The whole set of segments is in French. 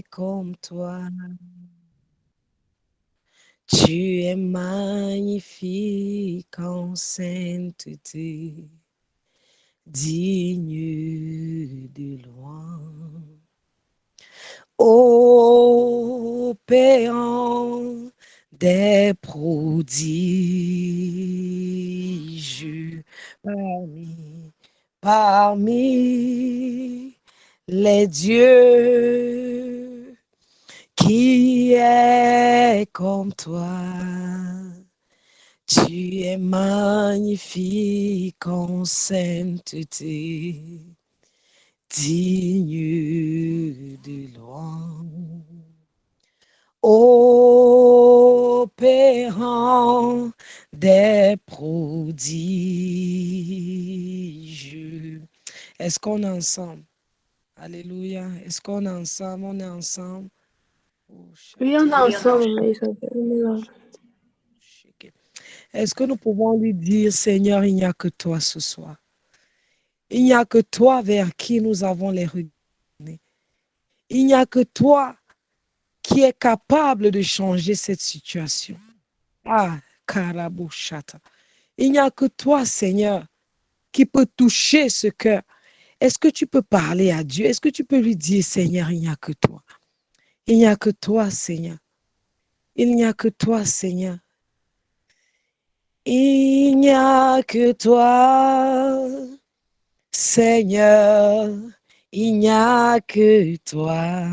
est comme toi? Tu es magnifique en sainteté, digne de loin. Opérant des prodiges parmi les dieux, qui est comme toi? Tu es magnifique en sainteté, digne de loin. Opérant des prodiges. Est-ce qu'on est ensemble? Alléluia. Est-ce qu'on est ensemble? On est ensemble. Oh, Oui, on est ensemble, mais Isabelle, on est là. est-ce que nous pouvons lui dire, Seigneur, il n'y a que toi ce soir. Il n'y a que toi vers qui nous avons les regards. Il n'y a que toi qui est capable de changer cette situation. Ah, Karabouchata. Il n'y a que toi, Seigneur, qui peut toucher ce cœur. Est-ce que tu peux parler à Dieu? Est-ce que tu peux lui dire, Seigneur, il n'y a que toi. Il n'y a que toi, Seigneur. Il n'y a que toi, Seigneur. Il n'y a que toi, Seigneur. Il n'y a que toi.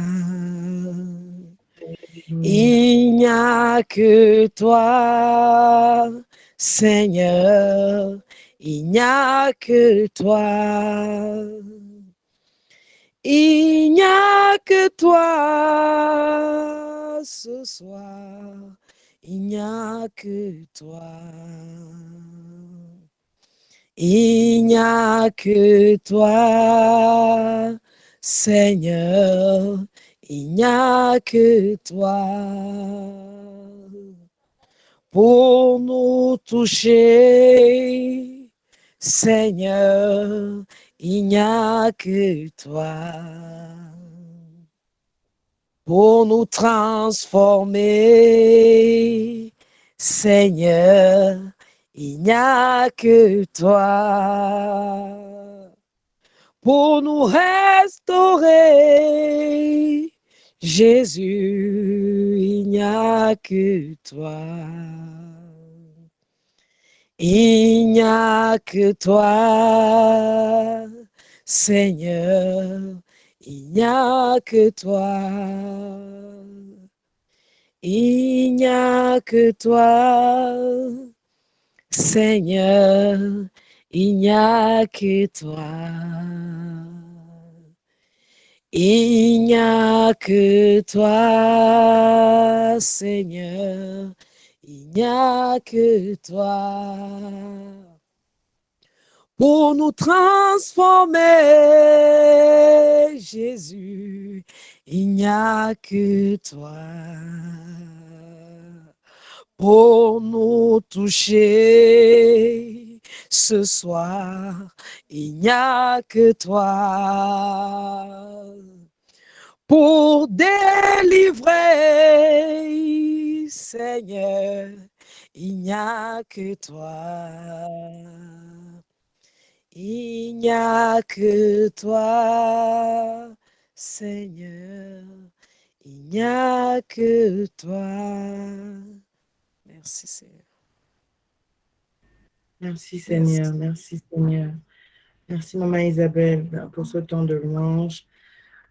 Il n'y a que toi, Seigneur. Il n'y a que toi. Il n'y a que toi ce soir. Il n'y a que toi. Il n'y a que toi, Seigneur. Il n'y a que toi pour nous toucher, Seigneur. Il n'y a que toi pour nous transformer, Seigneur. Il n'y a que toi pour nous restaurer, Jésus. Il n'y a que toi. Il n'y a que toi, Seigneur. Il n'y a que toi. Il n'y a que toi, Seigneur. Il n'y a que toi. Il n'y a que toi, Seigneur. Il n'y a que toi pour nous transformer, Jésus. Il n'y a que toi pour nous toucher ce soir. Il n'y a que toi pour délivrer, Seigneur. Il n'y a que toi. Il n'y a que toi, Seigneur. Il n'y a que toi. Merci, Seigneur. Merci Merci. Seigneur, merci Seigneur. Merci Maman Isabelle pour ce temps de louange.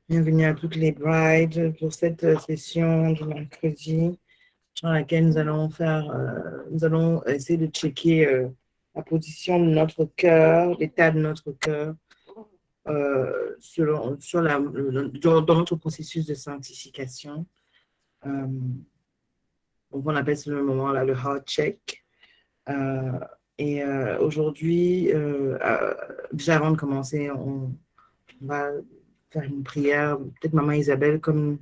Bienvenue à toutes les brides pour cette session du mercredi dans laquelle nous allons essayer de checker la position de notre cœur, l'état de notre cœur dans notre processus de sanctification. Donc on appelle ce moment-là le heart check. Aujourd'hui, déjà avant de commencer, on va faire une prière. Peut-être Maman Isabelle, comme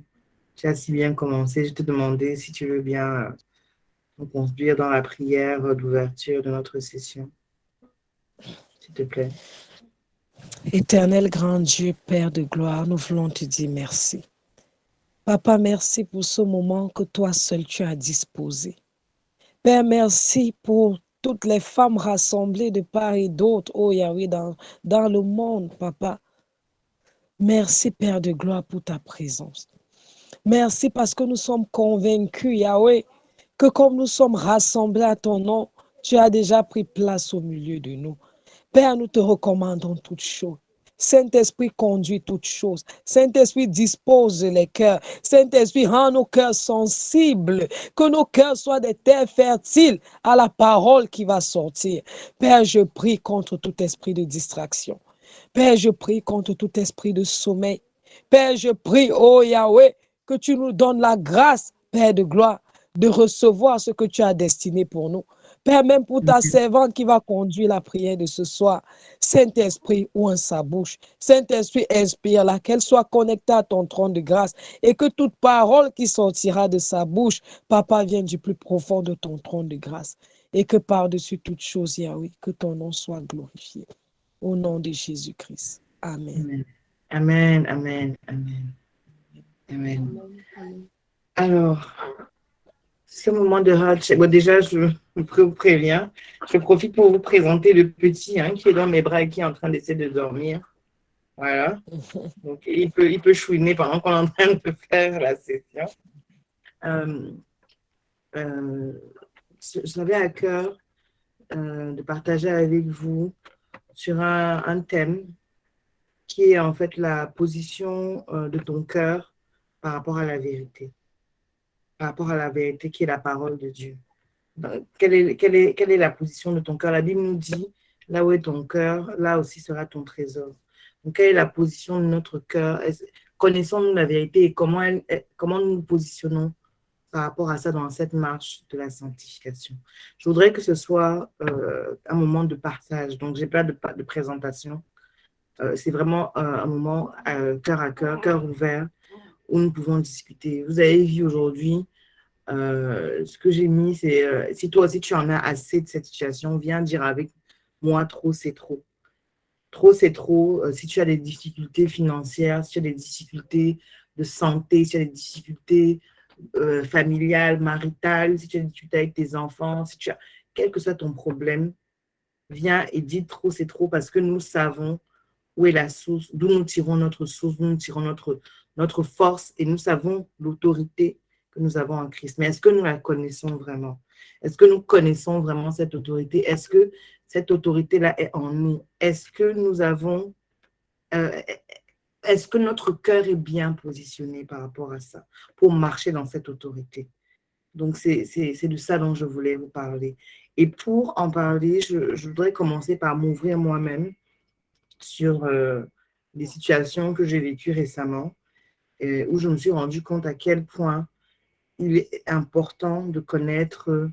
tu as si bien commencé, je te demandais si tu veux bien nous conduire dans la prière d'ouverture de notre session, s'il te plaît. Éternel grand Dieu, Père de gloire, nous voulons te dire merci. Papa, merci pour ce moment que toi seul tu as disposé. Père, merci pour toutes les femmes rassemblées de part et d'autre, oh Yahweh, dans le monde, Papa. Merci, Père de gloire, pour ta présence. Merci parce que nous sommes convaincus, Yahweh, que comme nous sommes rassemblés à ton nom, tu as déjà pris place au milieu de nous. Père, nous te recommandons toutes choses. Saint-Esprit conduit toutes choses. Saint-Esprit dispose les cœurs. Saint-Esprit rend nos cœurs sensibles. Que nos cœurs soient des terres fertiles à la parole qui va sortir. Père, je prie contre tout esprit de distraction. Père, je prie contre tout esprit de sommeil. Père, je prie, oh Yahweh, que tu nous donnes la grâce, Père de gloire, de recevoir ce que tu as destiné pour nous. Père, même pour ta servante qui va conduire la prière de ce soir, Saint-Esprit, ouvre sa bouche. Saint-Esprit, inspire-la, qu'elle soit connectée à ton trône de grâce et que toute parole qui sortira de sa bouche, Papa, vienne du plus profond de ton trône de grâce. Et que par-dessus toute chose, Yahweh, que ton nom soit glorifié. Au nom de Jésus-Christ. Amen. Amen, amen, amen, amen. Alors, ce moment de hardship, bon, déjà, je vous préviens, je profite pour vous présenter le petit qui est dans mes bras et qui est en train d'essayer de dormir. Voilà. Donc, il peut chouiner pendant qu'on est en train de faire la session. J'avais à cœur de partager avec vous sur un thème qui est en fait la position de ton cœur par rapport à la vérité. Par rapport à la vérité qui est la parole de Dieu. Quelle est la position de ton cœur? La Bible nous dit, là où est ton cœur, là aussi sera ton trésor. Donc, quelle est la position de notre cœur? Connaissons-nous la vérité et comment nous nous positionnons par rapport à ça dans cette marche de la sanctification? Je voudrais que ce soit un moment de partage. Donc, j'ai pas de présentation. C'est vraiment un moment cœur à cœur, cœur ouvert, où nous pouvons discuter. Vous avez vu aujourd'hui, ce que j'ai mis, c'est si toi aussi tu en as assez de cette situation, viens dire avec moi, trop c'est trop. Trop c'est trop. Si tu as des difficultés financières, si tu as des difficultés de santé, si tu as des difficultés familiales, maritales, si tu as des difficultés avec tes enfants, si tu as, quel que soit ton problème, viens et dis trop c'est trop parce que nous savons où est la source, d'où nous tirons notre source, d'où nous tirons notre force et nous savons l'autorité que nous avons en Christ. Mais est-ce que nous la connaissons vraiment? Est-ce que nous connaissons vraiment cette autorité? Est-ce que cette autorité-là est en nous? Est-ce que nous avons, est-ce que notre cœur est bien positionné par rapport à ça pour marcher dans cette autorité? Donc, c'est de ça dont je voulais vous parler. Et pour en parler, je voudrais commencer par m'ouvrir moi-même sur des situations que j'ai vécues récemment où je me suis rendu compte à quel point il est important de connaître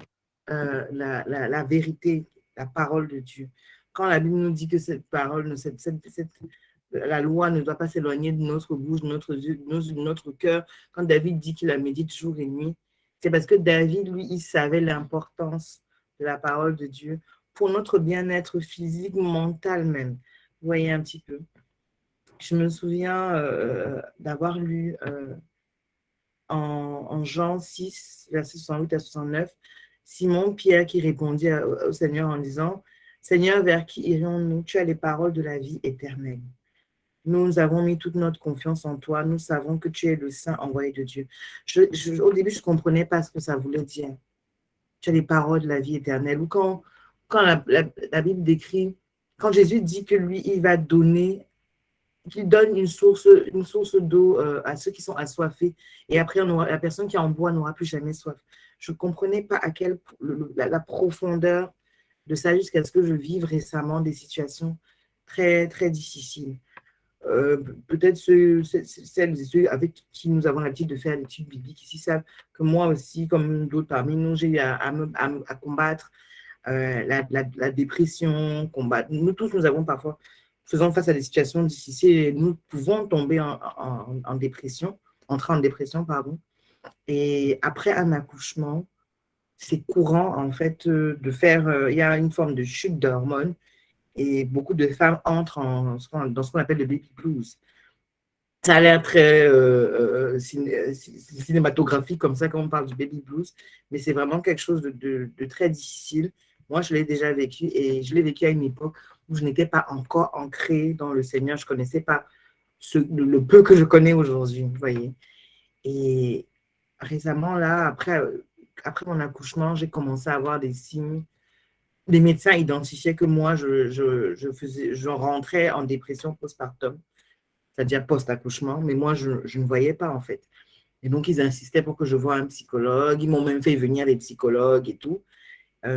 la vérité, la parole de Dieu. Quand la Bible nous dit que cette parole, la loi ne doit pas s'éloigner de notre bouche, de notre yeux, de notre cœur, quand David dit qu'il la médite jour et nuit, c'est parce que David, lui, il savait l'importance de la parole de Dieu pour notre bien-être physique, mental même. Vous voyez un petit peu. Je me souviens d'avoir lu en Jean 6, versets 68 à 69, Simon Pierre qui répondit au Seigneur en disant, Seigneur, vers qui irions-nous? Tu as les paroles de la vie éternelle. Nous avons mis toute notre confiance en toi. Nous savons que tu es le Saint envoyé de Dieu. Au début, je ne comprenais pas ce que ça voulait dire. Tu as les paroles de la vie éternelle. Ou quand la Bible décrit, quand Jésus dit que lui, il va donner, qu'il donne une source d'eau à ceux qui sont assoiffés. Et après, la personne qui en boit n'aura plus jamais soif. Je ne comprenais pas à quelle la profondeur de ça jusqu'à ce que je vive récemment des situations très, très difficiles. Peut-être celles et ceux avec qui nous avons l'habitude de faire l'étude biblique ici savent que moi aussi, comme d'autres parmi nous, j'ai eu à combattre la dépression, combattre. Nous tous, nous avons parfois, faisant face à des situations difficiles, et nous pouvons tomber en dépression, entrer en dépression, pardon. Et après un accouchement, c'est courant en fait de faire, il y a une forme de chute d'hormones et beaucoup de femmes entrent dans ce qu'on appelle le baby blues. Ça a l'air très cinématographique comme ça quand on parle du baby blues, mais c'est vraiment quelque chose de très difficile. Moi, je l'ai déjà vécu et je l'ai vécu à une époque où je n'étais pas encore ancrée dans le Seigneur. Je ne connaissais pas le peu que je connais aujourd'hui, vous voyez. Et récemment, là, après mon accouchement, j'ai commencé à avoir des signes. Les médecins identifiaient que moi, je rentrais en dépression postpartum, c'est-à-dire post-accouchement, mais moi, je ne voyais pas, en fait. Et donc, ils insistaient pour que je voie un psychologue. Ils m'ont même fait venir des psychologues et tout,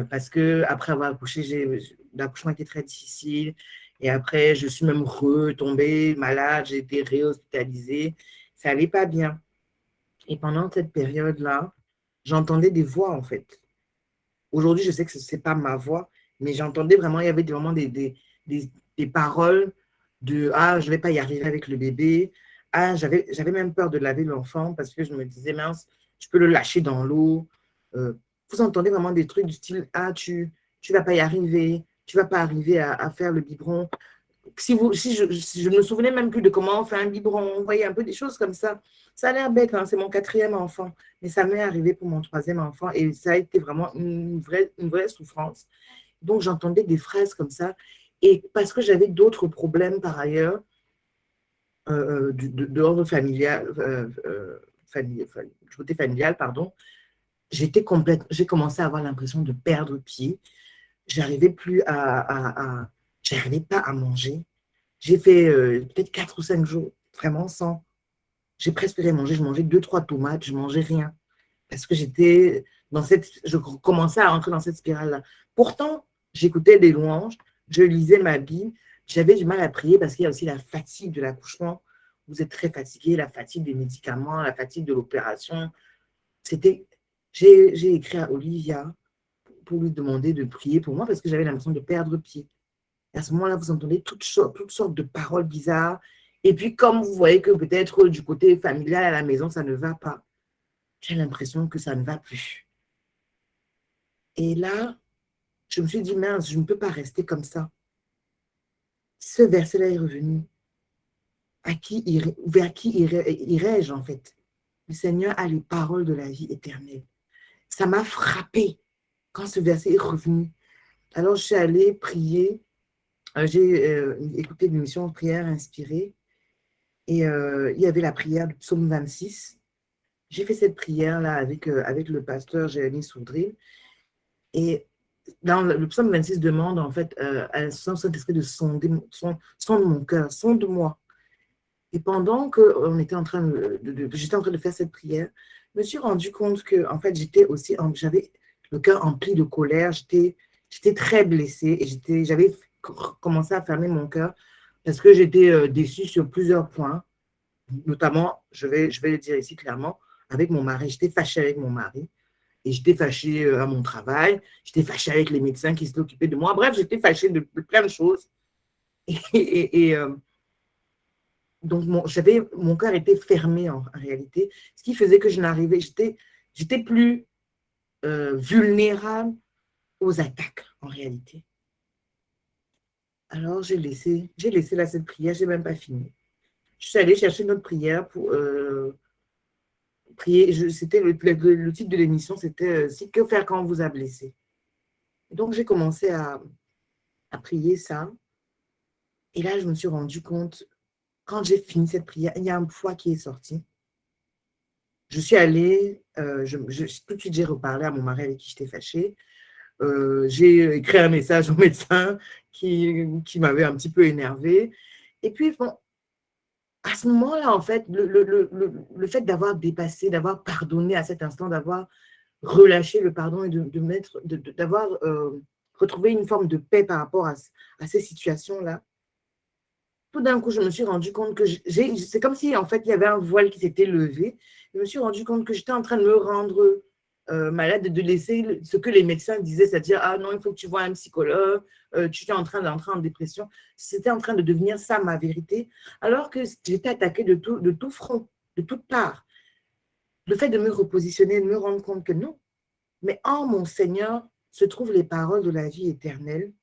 parce que après avoir accouché, l'accouchement était très difficile. Et après, je suis même retombée malade, j'ai été réhospitalisée. Ça n'allait pas bien. Et pendant cette période-là, j'entendais des voix, en fait. Aujourd'hui, je sais que ce n'est pas ma voix, mais j'entendais vraiment, il y avait vraiment des paroles de « Ah, je ne vais pas y arriver avec le bébé. » Ah, j'avais même peur de laver l'enfant parce que je me disais « Mince, je peux le lâcher dans l'eau. » Vous entendez vraiment des trucs du style « Ah, tu ne vas pas y arriver. Tu ne vas pas arriver à faire le biberon. » Si je me souvenais même plus de comment on fait un biberon, vous voyez, un peu des choses comme ça. Ça a l'air bête, hein, c'est mon 4e enfant, mais ça m'est arrivé pour mon 3e enfant et ça a été vraiment une vraie souffrance. Donc, j'entendais des phrases comme ça et parce que j'avais d'autres problèmes par ailleurs, d'ordre familial, du côté familial, pardon, j'ai commencé à avoir l'impression de perdre pied. J'arrivais plus j'arrivais pas à manger. J'ai fait peut-être 4 ou 5 jours vraiment sans. J'ai presque rien mangé. Je mangeais 2-3 tomates, je mangeais rien. Parce que je commençais à rentrer dans cette spirale-là. Pourtant, j'écoutais des louanges, je lisais ma Bible, j'avais du mal à prier parce qu'il y a aussi la fatigue de l'accouchement. Vous êtes très fatigué, la fatigue des médicaments, la fatigue de l'opération. J'ai écrit à Olivia pour lui demander de prier pour moi parce que j'avais l'impression de perdre pied. Et à ce moment-là, vous entendez toutes sortes de paroles bizarres. Et puis, comme vous voyez que peut-être du côté familial à la maison, ça ne va pas, j'ai l'impression que ça ne va plus. Et là, je me suis dit, mince, je ne peux pas rester comme ça. Ce verset-là est revenu. Vers qui irais-je, en fait? Le Seigneur a les paroles de la vie éternelle. Ça m'a frappé quand ce verset est revenu. Alors, je suis allée prier. J'ai écouté une émission de prière inspirée. Et il y avait la prière du psaume 26. J'ai fait cette prière-là avec le pasteur Jérémy Sourdril. Et dans le psaume 26 demande en fait à son Saint-Esprit de sonde mon cœur, sonde-moi. Et pendant que j'étais en train de faire cette prière, je me suis rendu compte que en fait j'avais le cœur empli de colère, j'étais très blessée et j'avais commencé à fermer mon cœur parce que j'étais déçue sur plusieurs points. Notamment, je vais le dire ici clairement, avec mon mari. J'étais fâchée avec mon mari et j'étais fâchée à mon travail. J'étais fâchée avec les médecins qui s'étaient occupés de moi. Bref, j'étais fâchée de plein de choses. Donc, mon cœur était fermé en réalité, ce qui faisait que j'étais plus vulnérable aux attaques en réalité. Alors, j'ai laissé là cette prière, je n'ai même pas fini. Je suis allée chercher une autre prière pour prier. C'était le titre de l'émission, c'était « Que faire quand on vous a blessé ?» Donc, j'ai commencé à prier ça. Et là, je me suis rendu compte, quand j'ai fini cette prière, il y a un poids qui est sorti. Je suis allée, tout de suite, j'ai reparlé à mon mari avec qui j'étais fâchée. J'ai écrit un message au médecin qui m'avait un petit peu énervée. Et puis, bon, à ce moment-là, en fait, le fait d'avoir dépassé, d'avoir pardonné à cet instant, d'avoir relâché le pardon et d'avoir retrouvé une forme de paix par rapport à ces situations-là, tout d'un coup, je me suis rendu compte que c'est comme si, en fait, il y avait un voile qui s'était levé. Je me suis rendu compte que j'étais en train de me rendre malade, de laisser ce que les médecins disaient, c'est-à-dire « Ah non, il faut que tu vois un psychologue, tu es en train d'entrer en dépression. » C'était en train de devenir ça, ma vérité, alors que j'étais attaquée de tout front, de toutes parts. Le fait de me repositionner, de me rendre compte que non, mais en mon Seigneur se trouvent les paroles de la vie éternelle.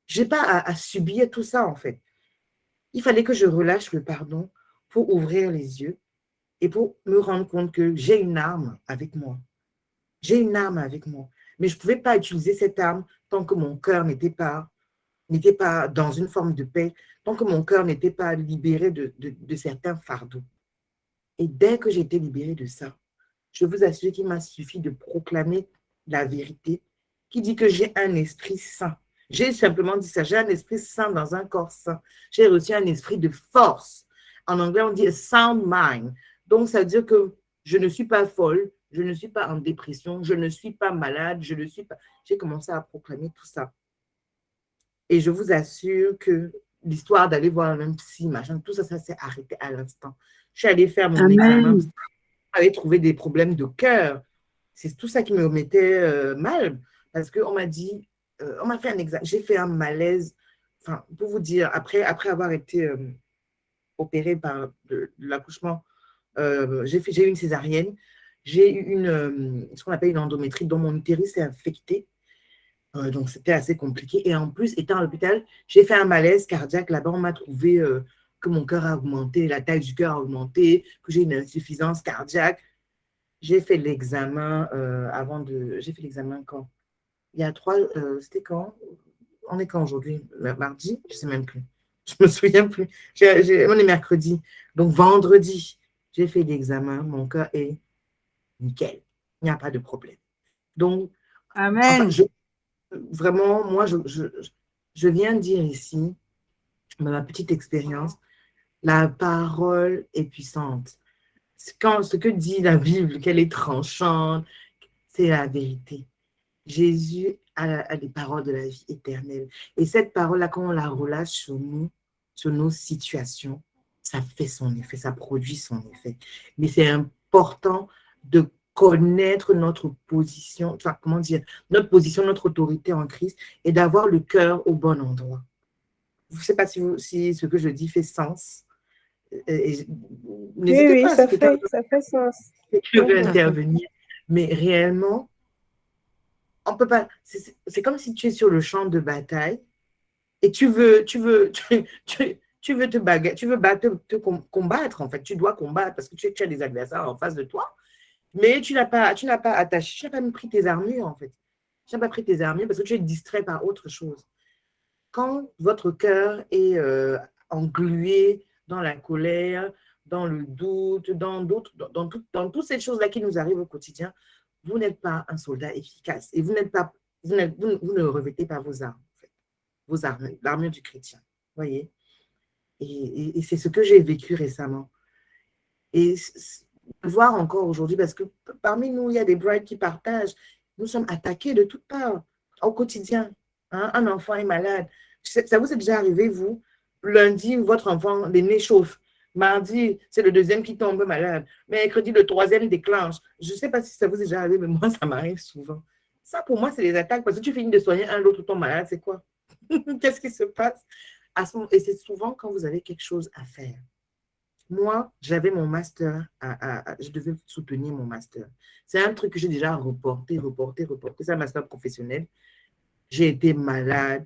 Je n'ai pas à subir tout ça, en fait. Il fallait que je relâche le pardon pour ouvrir les yeux et pour me rendre compte que j'ai une arme avec moi. J'ai une arme avec moi. Mais je ne pouvais pas utiliser cette arme tant que mon cœur n'était pas dans une forme de paix, tant que mon cœur n'était pas libéré de certains fardeaux. Et dès que j'ai été libérée de ça, je vous assure qu'il m'a suffi de proclamer la vérité qui dit que j'ai un esprit saint. J'ai simplement dit ça, j'ai un esprit saint dans un corps saint. J'ai reçu un esprit de force. En anglais, on dit a sound mind. Donc, ça veut dire que je ne suis pas folle, je ne suis pas en dépression, je ne suis pas malade, je ne suis pas... J'ai commencé à proclamer tout ça. Et je vous assure que l'histoire d'aller voir un psy, machin, tout ça, ça s'est arrêté à l'instant. Je suis allée faire mon examen. J'avais trouvé des problèmes de cœur. C'est tout ça qui me mettait mal. Parce qu'on m'a dit, on m'a fait un examen, j'ai fait un malaise. Enfin, pour vous dire, après avoir été opérée par de l'accouchement, j'ai eu une césarienne, j'ai eu ce qu'on appelle une endométrite, dont mon utérus s'est infecté. Donc, c'était assez compliqué. Et en plus, étant à l'hôpital, j'ai fait un malaise cardiaque. Là-bas, on m'a trouvé que mon cœur a augmenté, la taille du cœur a augmenté, que j'ai une insuffisance cardiaque. J'ai fait l'examen J'ai fait l'examen quand? Il y a c'était quand? On est quand aujourd'hui? Mardi? Je ne sais même plus. Je ne me souviens plus. On est mercredi. Donc, vendredi, j'ai fait l'examen. Mon cœur est nickel. Il n'y a pas de problème. Donc, Amen. enfin, vraiment, moi, je viens dire ici, ma petite expérience, la parole est puissante. Ce que dit la Bible, qu'elle est tranchante, c'est la vérité. Jésus a les paroles de la vie éternelle. Et cette parole-là, quand on la relâche sur nos situations, ça fait son effet, ça produit son effet. Mais c'est important de connaître notre position, enfin, comment dire, notre position, notre autorité en Christ et d'avoir le cœur au bon endroit. Je ne sais pas si ce que je dis fait sens. N'hésitez Oui, pas à ça ce que fait sens. je veux intervenir. Mais réellement, on peut pas. C'est comme si tu es sur le champ de bataille et tu veux te bagarrer, tu veux combattre en fait. Tu dois combattre parce que tu as des adversaires en face de toi, mais tu n'as pas attaché, tu n'as pas pris tes armures en fait. Tu n'as pas pris tes armures parce que tu es distrait par autre chose. Quand votre cœur est englué dans la colère, dans le doute, dans toutes ces choses-là qui nous arrivent au quotidien, vous n'êtes pas un soldat efficace et vous ne revêtez pas vos armes, en fait. Vos armes, l'armure du chrétien, voyez. Et c'est ce que j'ai vécu récemment. Et voir encore aujourd'hui, parce que parmi nous, il y a des brides qui partagent, nous sommes attaqués de toutes parts, au quotidien. Hein? Un enfant est malade. Ça vous est déjà arrivé, vous, lundi, votre enfant, les nez chauffent. Mardi, c'est le deuxième qui tombe malade. Mercredi, le troisième déclenche. Je ne sais pas si ça vous est déjà arrivé, mais moi, ça m'arrive souvent. Ça, pour moi, c'est des attaques, parce que tu finis de soigner un, l'autre tombe malade, c'est quoi? Qu'est-ce qui se passe? Et c'est souvent quand vous avez quelque chose à faire. Moi, j'avais mon master, je devais soutenir mon master. C'est un truc que j'ai déjà reporté. C'est un master professionnel. J'ai été malade.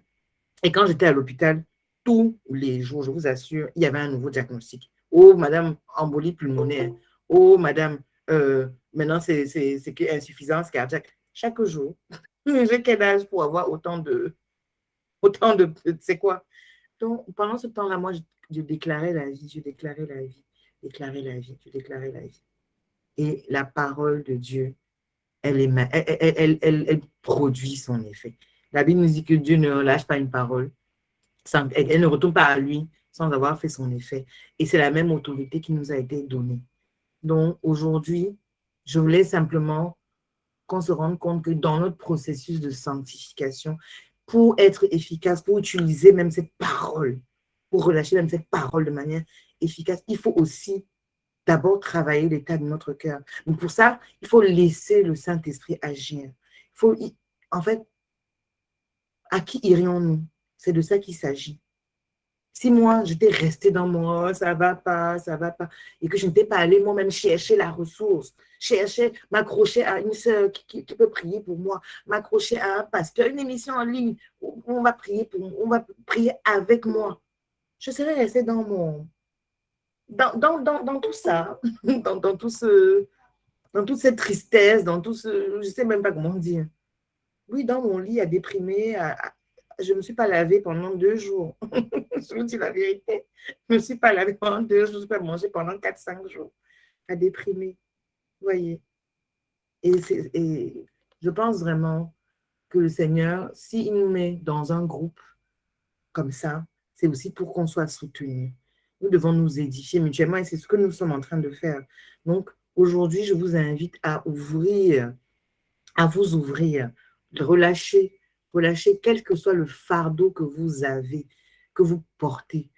Et quand j'étais à l'hôpital, tous les jours, je vous assure, il y avait un nouveau diagnostic. Oh, madame, embolie pulmonaire. Oh, madame, maintenant, c'est que insuffisance cardiaque. Chaque jour, j'ai quel âge pour avoir autant de c'est quoi? Donc, pendant ce temps-là, moi, je déclarais la vie, je déclarais la vie, je déclarais la vie. Et la parole de Dieu, elle produit son effet. La Bible nous dit que Dieu ne relâche pas une parole, elle ne retourne pas à lui sans avoir fait son effet. Et c'est la même autorité qui nous a été donnée. Donc, aujourd'hui, je voulais simplement qu'on se rende compte que dans notre processus de sanctification, pour être efficace, pour utiliser même cette parole, pour relâcher même cette parole de manière efficace, il faut aussi d'abord travailler l'état de notre cœur. Donc pour ça, il faut laisser le Saint-Esprit agir. En fait, à qui irions-nous? C'est de ça qu'il s'agit. Si moi, j'étais restée dans mon ça va pas, et que je n'étais pas allée moi-même chercher la ressource, m'accrocher à une sœur qui peut prier pour moi, m'accrocher à un pasteur, une émission en ligne où on va prier avec moi. Je serais restée dans dans tout ça, dans tout ce, dans toute cette tristesse, dans tout ce, je ne sais même pas comment dire. Oui, dans mon lit, à déprimer, je ne me suis pas lavée pendant 2 jours. Je vous dis la vérité. Je ne me suis pas lavée pendant 2 jours, je ne suis pas mangée pendant 4, 5 jours. À déprimer, vous voyez. Et je pense vraiment que le Seigneur, s'il nous met dans un groupe comme ça, c'est aussi pour qu'on soit soutenus. Nous devons nous édifier mutuellement et c'est ce que nous sommes en train de faire. Donc, aujourd'hui, je vous invite à vous ouvrir, relâcher quel que soit le fardeau que vous avez, que vous portez.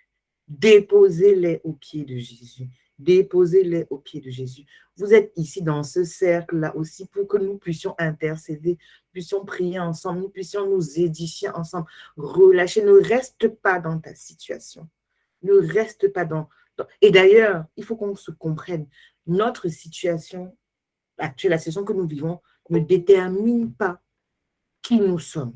Déposez-les aux pieds de Jésus. Déposez-les aux pieds de Jésus. Vous êtes ici dans ce cercle-là aussi pour que nous puissions intercéder, puissions prier ensemble, nous puissions nous édifier ensemble. Relâchez, ne reste pas dans ta situation. Ne reste pas Et d'ailleurs, il faut qu'on se comprenne. Notre situation actuelle, la situation que nous vivons, ne détermine pas qui nous sommes.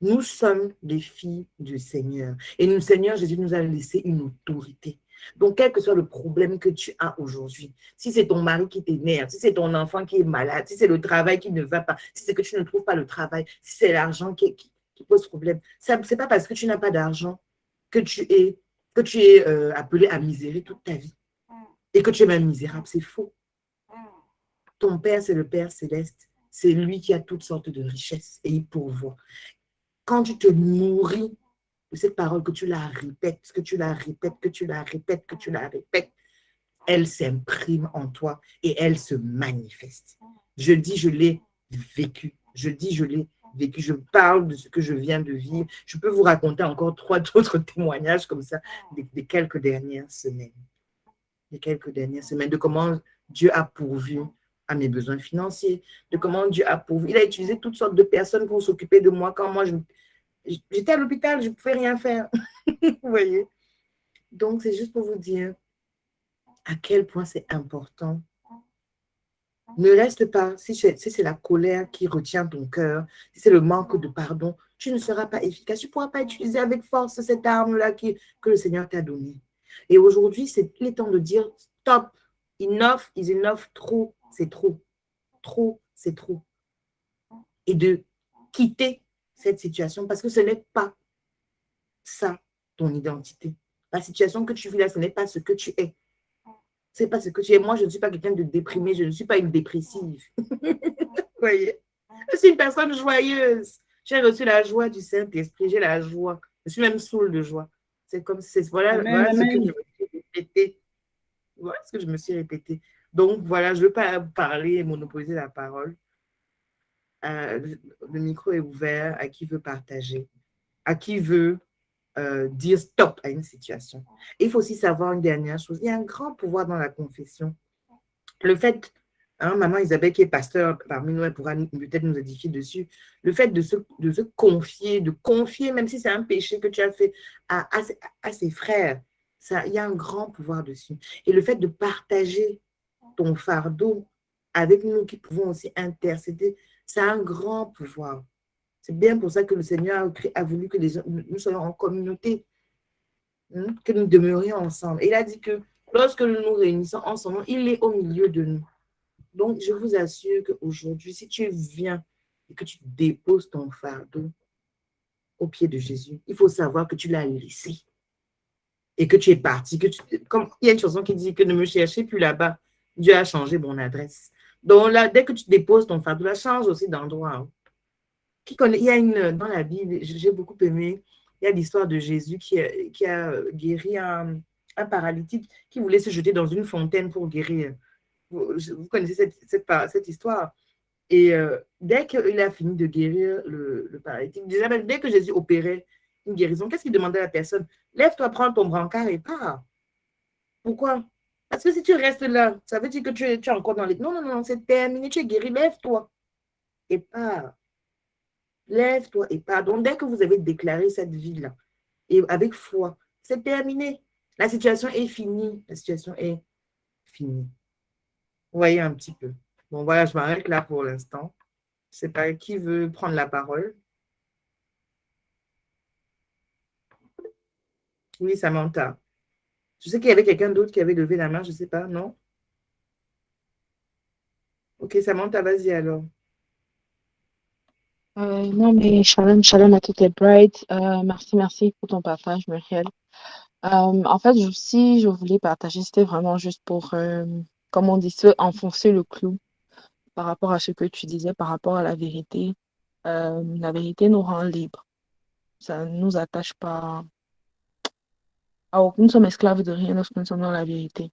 Nous sommes des filles du Seigneur. Et le Seigneur Jésus nous a laissé une autorité. Donc, quel que soit le problème que tu as aujourd'hui, si c'est ton mari qui t'énerve, si c'est ton enfant qui est malade, si c'est le travail qui ne va pas, si c'est que tu ne trouves pas le travail, si c'est l'argent qui pose problème, ce n'est pas parce que tu n'as pas d'argent que tu es appelé à misérer toute ta vie et que tu es même misérable. C'est faux. Ton Père, c'est le Père céleste. C'est lui qui a toutes sortes de richesses et il pourvoit. Quand tu te nourris de cette parole, que tu la répètes, que tu la répètes, que tu la répètes, que tu la répètes, elle s'imprime en toi et elle se manifeste. Je dis, je l'ai vécu. Je dis, je l'ai vécu. Je parle de ce que je viens de vivre. Je peux vous raconter encore 3 autres témoignages comme ça des quelques dernières semaines. Des quelques dernières semaines, de comment Dieu a pourvu à mes besoins financiers, de comment Dieu a pourvu. Il a utilisé toutes sortes de personnes pour s'occuper de moi quand moi, j'étais à l'hôpital, je ne pouvais rien faire. Vous voyez? Donc, c'est juste pour vous dire à quel point c'est important. Ne reste pas, si c'est la colère qui retient ton cœur, si c'est le manque de pardon, tu ne seras pas efficace. Tu ne pourras pas utiliser avec force cette arme-là que le Seigneur t'a donnée. Et aujourd'hui, c'est le temps de dire stop, enough is enough, trop, c'est trop. Trop, c'est trop. Et de quitter cette situation parce que ce n'est pas ça ton identité. La situation que tu vis là, ce n'est pas ce que tu es. Ce n'est pas ce que tu es. Moi, je ne suis pas quelqu'un de déprimé, je ne suis pas une dépressive. Vous voyez? Je suis une personne joyeuse. J'ai reçu la joie du Saint-Esprit, j'ai la joie. Je suis même saoule de joie. C'est comme voilà ce que je me suis répété. Voilà ce que je me suis répété. Donc, voilà, je ne veux pas parler et monopoliser la parole. Le micro est ouvert à qui veut partager, à qui veut dire stop à une situation. Il faut aussi savoir une dernière chose. Il y a un grand pouvoir dans la confession. Le fait, maman Isabelle qui est pasteur parmi nous, elle pourra peut-être nous édifier dessus, le fait de se confier, même si c'est un péché que tu as fait à ses frères, il y a un grand pouvoir dessus. Et le fait de partager ton fardeau avec nous qui pouvons aussi intercéder, ça a un grand pouvoir. C'est bien pour ça que le Seigneur a voulu que nous soyons en communauté, que nous demeurions ensemble. Et il a dit que lorsque nous nous réunissons ensemble, il est au milieu de nous. Donc, je vous assure qu'aujourd'hui, si tu viens et que tu déposes ton fardeau au pied de Jésus, il faut savoir que tu l'as laissé et que tu es parti. Comme il y a une chanson qui dit que ne me cherchez plus là-bas, Dieu a changé mon adresse. Donc là, dès que tu déposes ton fardeau, là, change aussi d'endroit. Il y a dans la Bible, j'ai beaucoup aimé, il y a l'histoire de Jésus qui a guéri un paralytique qui voulait se jeter dans une fontaine pour guérir. Vous connaissez cette histoire. Et dès qu'il a fini de guérir le paralytique, déjà même dès que Jésus opérait une guérison, qu'est-ce qu'il demandait à la personne? Lève-toi, prends ton brancard et pars. Pourquoi? Parce que si tu restes là, ça veut dire que tu es encore dans les... Non, non, non, c'est terminé, tu es guéri, lève-toi et pars. Lève-toi et pars. Donc, dès que vous avez déclaré cette vie-là, et avec foi, c'est terminé. La situation est finie. La situation est finie. Vous voyez un petit peu. Bon, voilà, je m'arrête là pour l'instant. Je ne sais pas qui veut prendre la parole. Oui, Samantha. Je sais qu'il y avait quelqu'un d'autre qui avait levé la main, je ne sais pas, non? Ok, Samantha, vas-y alors. Non, mais shalom, shalom à toutes les brides. Merci pour ton partage, Muriel. En fait, si je voulais partager, c'était vraiment juste pour, comme on dit, enfoncer le clou par rapport à ce que tu disais, par rapport à la vérité. La vérité nous rend libres. Ça ne nous attache pas. Nous sommes esclaves de rien lorsque nous sommes dans la vérité.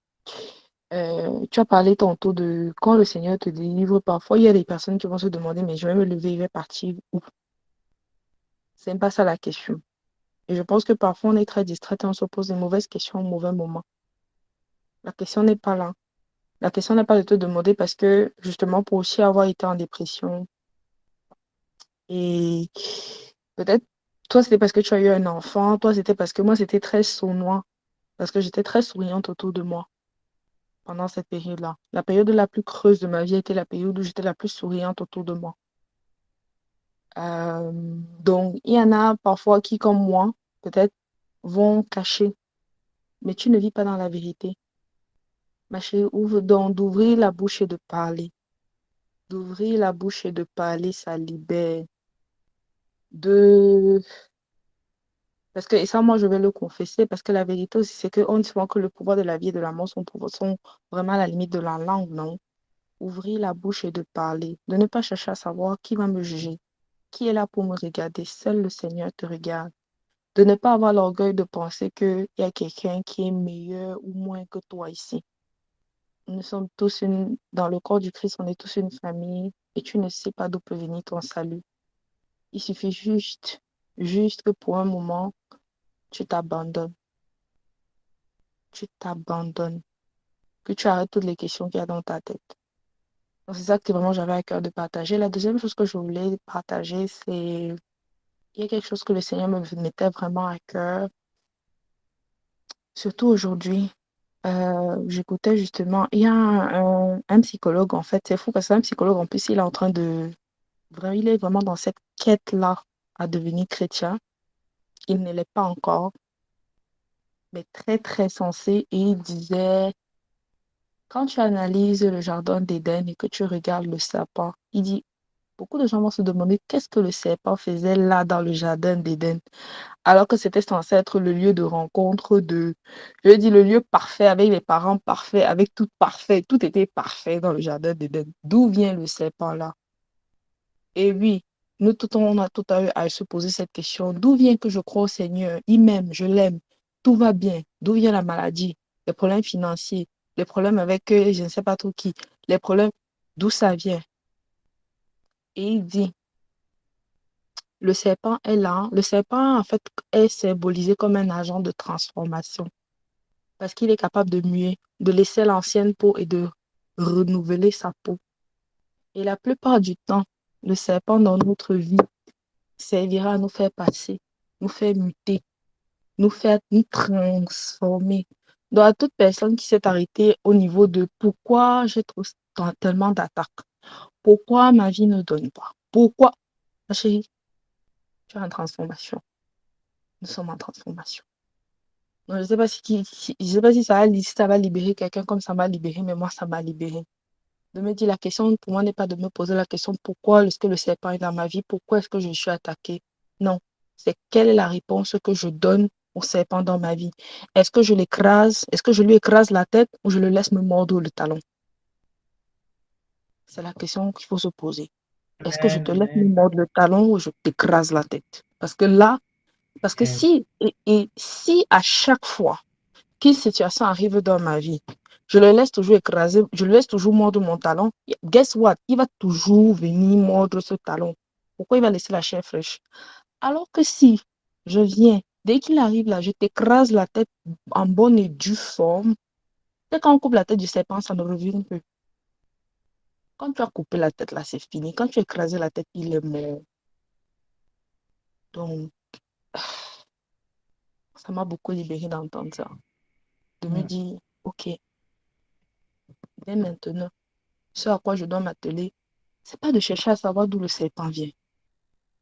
Tu as parlé tantôt de quand le Seigneur te délivre. Parfois, il y a des personnes qui vont se demander, mais je vais me lever, je vais partir où? C'est même pas ça la question. Et je pense que parfois, on est très distrait et on se pose des mauvaises questions au mauvais moment. La question n'est pas là. La question n'est pas de te demander parce que, justement, pour aussi avoir été en dépression et peut-être, toi, c'était parce que tu as eu un enfant, toi, c'était parce que moi, c'était très sournois, parce que j'étais très souriante autour de moi pendant cette période-là. La période la plus creuse de ma vie était la période où j'étais la plus souriante autour de moi. Donc, il y en a parfois qui, comme moi, peut-être, vont cacher, mais tu ne vis pas dans la vérité. Ma chérie, ouvre donc d'ouvrir la bouche et de parler. D'ouvrir la bouche et de parler, ça libère. De... Parce que, et ça, moi, je vais le confesser, parce que la vérité aussi, c'est qu'on dit souvent que le pouvoir de la vie et de la mort sont vraiment à la limite de la langue, non? Ouvrir la bouche et de parler. De ne pas chercher à savoir qui va me juger, qui est là pour me regarder. Seul le Seigneur te regarde. De ne pas avoir l'orgueil de penser qu'il y a quelqu'un qui est meilleur ou moins que toi ici. Nous sommes tous dans le corps du Christ, on est tous une famille et tu ne sais pas d'où peut venir ton salut. Il suffit juste que pour un moment, tu t'abandonnes. Tu t'abandonnes. Que tu arrêtes toutes les questions qu'il y a dans ta tête. Donc, c'est ça que vraiment j'avais à cœur de partager. La deuxième chose que je voulais partager, c'est il y a quelque chose que le Seigneur me mettait vraiment à cœur, surtout aujourd'hui. J'écoutais justement, il y a un psychologue, en fait, c'est fou parce qu'un psychologue, en plus, il est en train de, vraiment, il est vraiment dans cette quête-là à devenir chrétien. Il ne l'est pas encore, mais très, très sensé. Et il disait, quand tu analyses le jardin d'Éden et que tu regardes le serpent, il dit, beaucoup de gens vont se demander qu'est-ce que le serpent faisait là dans le jardin d'Éden, alors que c'était censé être le lieu de rencontre je dis le lieu parfait, avec les parents parfaits, avec tout parfait, tout était parfait dans le jardin d'Éden. D'où vient le serpent là? Et oui, nous tout on a tout à eu à se poser cette question. D'où vient que je crois au Seigneur? Il m'aime, je l'aime, tout va bien. D'où vient la maladie, les problèmes financiers, les problèmes avec je ne sais pas trop qui, les problèmes, d'où ça vient? Et il dit, le serpent est là. Le serpent, en fait, est symbolisé comme un agent de transformation parce qu'il est capable de muer, de laisser l'ancienne peau et de renouveler sa peau. Et la plupart du temps, le serpent dans notre vie servira à nous faire passer, nous faire muter, nous faire nous transformer. Donc, à toute personne qui s'est arrêtée au niveau de pourquoi j'ai tellement d'attaques, pourquoi ma vie ne donne pas, pourquoi, ma chérie, tu es en transformation. Nous sommes en transformation. Donc, je ne sais pas je sais pas si ça va libérer quelqu'un comme ça m'a libéré, mais moi, ça m'a libéré. De me dire la question, pour moi, n'est pas de me poser la question pourquoi est-ce que le serpent est dans ma vie, pourquoi est-ce que je suis attaquée. Non, c'est quelle est la réponse que je donne au serpent dans ma vie. Est-ce que je l'écrase, est-ce que je lui écrase la tête ou je le laisse me mordre le talon? C'est la question qu'il faut se poser. Est-ce que je Amen, te laisse me amen, mordre le talon ou je t'écrase la tête? Parce que amen. si à chaque fois quelle situation arrive dans ma vie, je le laisse toujours écraser, je le laisse toujours mordre mon talon. Guess what? Il va toujours venir mordre ce talon. Pourquoi il va laisser la chair fraîche? Alors que si je viens, dès qu'il arrive là, je t'écrase la tête en bonne et due forme, dès qu'on coupe la tête du serpent, ça ne revient plus. Quand tu as coupé la tête là, c'est fini. Quand tu as écrasé la tête, il est mort. Donc, ça m'a beaucoup libéré d'entendre ça. De me Mm. dire, ok, dès maintenant, ce à quoi je dois m'atteler, c'est pas de chercher à savoir d'où le serpent vient.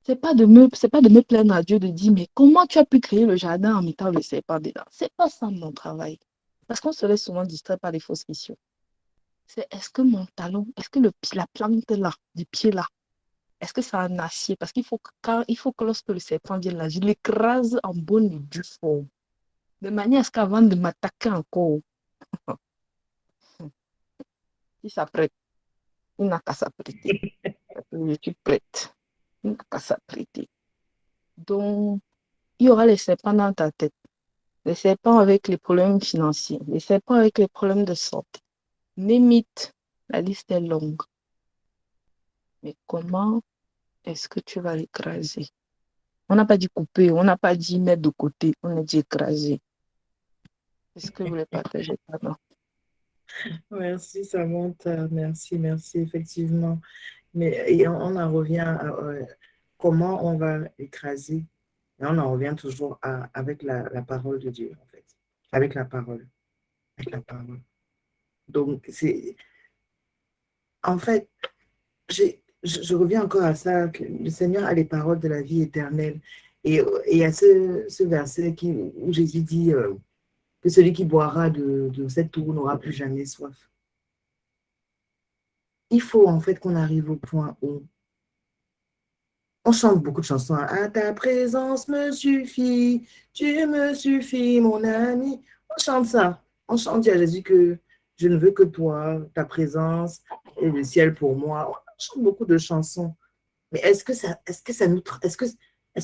C'est pas de me plaindre à Dieu de dire, mais comment tu as pu créer le jardin en mettant le serpent dedans? C'est pas ça mon travail. Parce qu'on se laisse souvent distraire par les fausses missions. C'est est-ce que mon talon, est-ce que la plante là, du pied là, est-ce que c'est en acier? Parce il faut que lorsque le serpent vient là, je l'écrase en bonne et due forme. De manière à ce qu'avant de m'attaquer encore, il s'apprête. Il n'a qu'à s'apprêter. Je suis prête. Il n'a qu'à s'apprêter. Donc, il y aura les serpents dans ta tête. Les serpents avec les problèmes financiers. Les serpents avec les problèmes de santé. Limite, la liste est longue. Mais comment est-ce que tu vas l'écraser? On n'a pas dit couper, on n'a pas dit mettre de côté, on a dit écraser. Est-ce que vous voulez partager, pardon? Merci Samantha, merci, effectivement. Mais et on en revient à comment on va écraser. Et on en revient toujours avec la parole de Dieu, en fait. Avec la parole. Avec la parole. Donc, en fait, je reviens encore à ça, que le Seigneur a les paroles de la vie éternelle. Et il y a ce verset où Jésus dit que celui qui boira de cette eau n'aura plus jamais soif. Il faut en fait qu'on arrive au point où on chante beaucoup de chansons. À ta présence me suffit, tu me suffis, mon ami. On chante ça. On chante à Jésus que je ne veux que toi, ta présence et le ciel pour moi. On chante beaucoup de chansons. Mais est-ce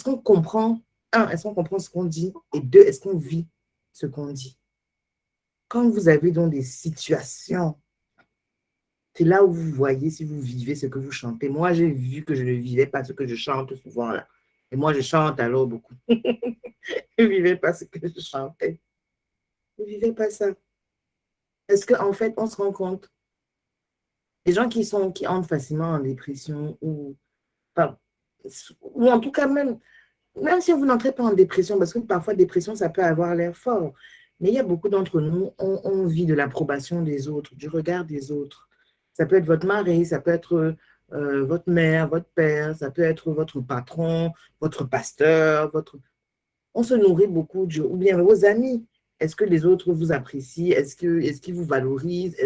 qu'on comprend, est-ce qu'on comprend ce qu'on dit? Et deux, est-ce qu'on vit ce qu'on dit? Quand vous avez dans des situations, c'est là où vous voyez si vous vivez ce que vous chantez. Moi, j'ai vu que je ne vivais pas ce que je chante souvent là. Et moi, je chante alors beaucoup. Je ne vivais pas ce que je chantais. Je ne vivais pas ça. Est-ce qu'en fait, on se rend compte, les gens qui entrent facilement en dépression ou en tout cas même si vous n'entrez pas en dépression, parce que parfois, dépression, ça peut avoir l'air fort. Mais il y a beaucoup d'entre nous, on vit de l'approbation des autres, du regard des autres. Ça peut être votre mari, ça peut être votre mère, votre père, ça peut être votre patron, votre pasteur, On se nourrit beaucoup, ou bien vos amis. Est-ce que les autres vous apprécient? Est-ce qu'ils vous valorisent?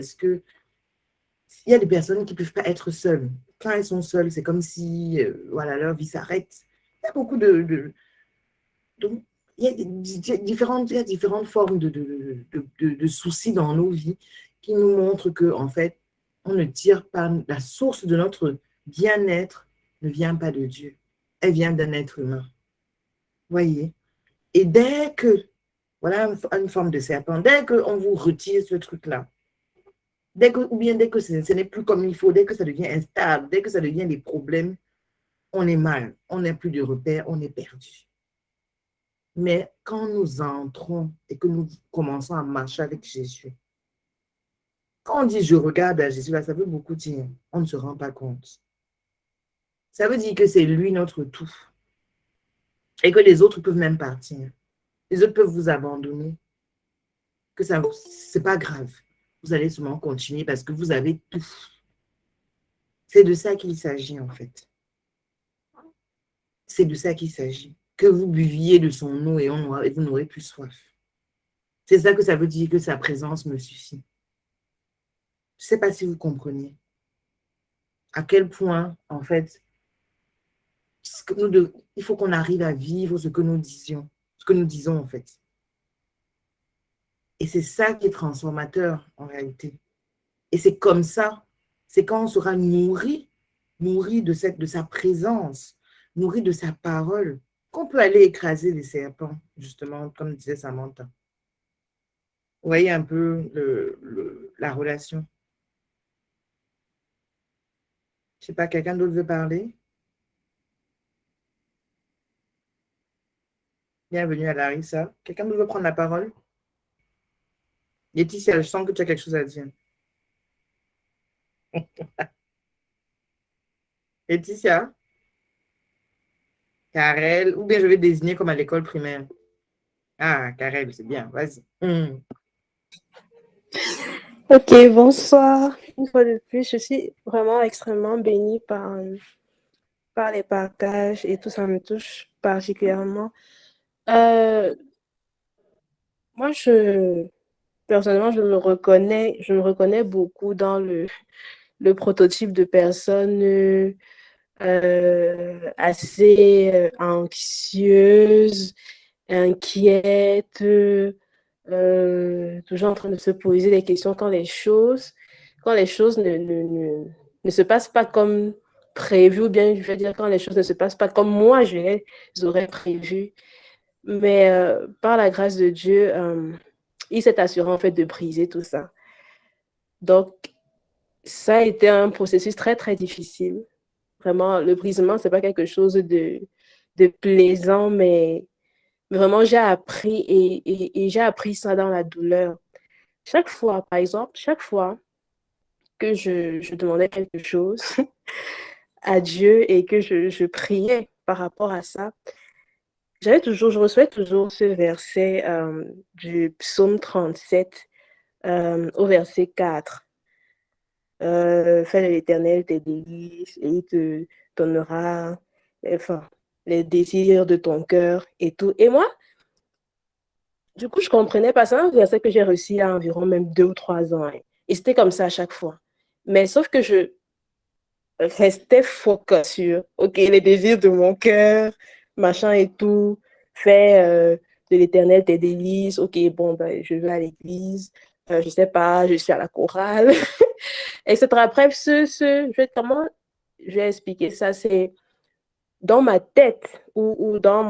Il y a des personnes qui ne peuvent pas être seules. Quand elles sont seules, c'est comme si voilà, leur vie s'arrête. Il y a beaucoup donc, il y a différentes formes de soucis dans nos vies qui nous montrent que, en fait, on ne tire pas, la source de notre bien-être ne vient pas de Dieu. Elle vient d'un être humain. Voyez? Et dès que, voilà une forme de serpent, dès qu'on vous retire ce truc-là, ou bien dès que ce n'est plus comme il faut, dès que ça devient instable, dès que ça devient des problèmes, on est mal, on n'a plus de repères, on est perdu. Mais quand nous entrons et que nous commençons à marcher avec Jésus, quand on dit je regarde à Jésus, là, ça veut beaucoup dire, on ne se rend pas compte. Ça veut dire que c'est lui notre tout. Et que les autres peuvent même partir. Les autres peuvent vous abandonner. Que ça, c'est pas grave. Vous allez sûrement continuer parce que vous avez tout. C'est de ça qu'il s'agit en fait. C'est de ça qu'il s'agit. Que vous buviez de son eau et vous n'aurez plus soif. C'est ça que ça veut dire que sa présence me suffit. Je ne sais pas si vous comprenez à quel point, en fait, il faut qu'on arrive à vivre ce que nous disons, en fait. Et c'est ça qui est transformateur, en réalité. Et c'est comme ça, c'est quand on sera nourri de sa présence, nourri de sa parole, qu'on peut aller écraser les serpents, justement, comme disait Samantha. Vous voyez un peu la relation. Je ne sais pas, quelqu'un d'autre veut parler? Bienvenue à Larissa. Quelqu'un d'autre veut prendre la parole? Laetitia, je sens que tu as quelque chose à dire. Laetitia? Karel? Ou bien je vais désigner comme à l'école primaire. Ah, Karel, c'est bien, vas-y. Ok, bonsoir. Une fois de plus, je suis vraiment extrêmement bénie par les partages et tout ça me touche particulièrement. Moi, personnellement, je me reconnais beaucoup dans le prototype de personne assez anxieuse, inquiète, toujours en train de se poser des questions quand les choses ne se passent pas comme prévu, ou bien je veux dire quand les choses ne se passent pas comme moi je les aurais prévues. Mais par la grâce de Dieu, il s'est assuré en fait de briser tout ça. Donc, ça a été un processus très, très difficile. Vraiment, le brisement, c'est pas quelque chose de plaisant, mais vraiment, j'ai appris et j'ai appris ça dans la douleur. Chaque fois, par exemple, chaque fois que je demandais quelque chose à Dieu et que je priais par rapport à ça, je recevais toujours ce verset du psaume 37 au verset 4. Fais de l'Éternel tes délices et il te donnera enfin, les désirs de ton cœur et tout. Et moi, du coup, je comprenais pas. C'est un verset que j'ai reçu il y a environ même 2 ou 3 ans. Hein. Et c'était comme ça à chaque fois. Mais sauf que je restais focus sur, OK, les désirs de mon cœur, machin et tout. Fais de l'Éternel tes délices. OK, bon, ben, je vais à l'église. Je sais pas, je suis à la chorale. Etc. Bref, comment je vais expliquer ça? C'est dans ma tête ou dans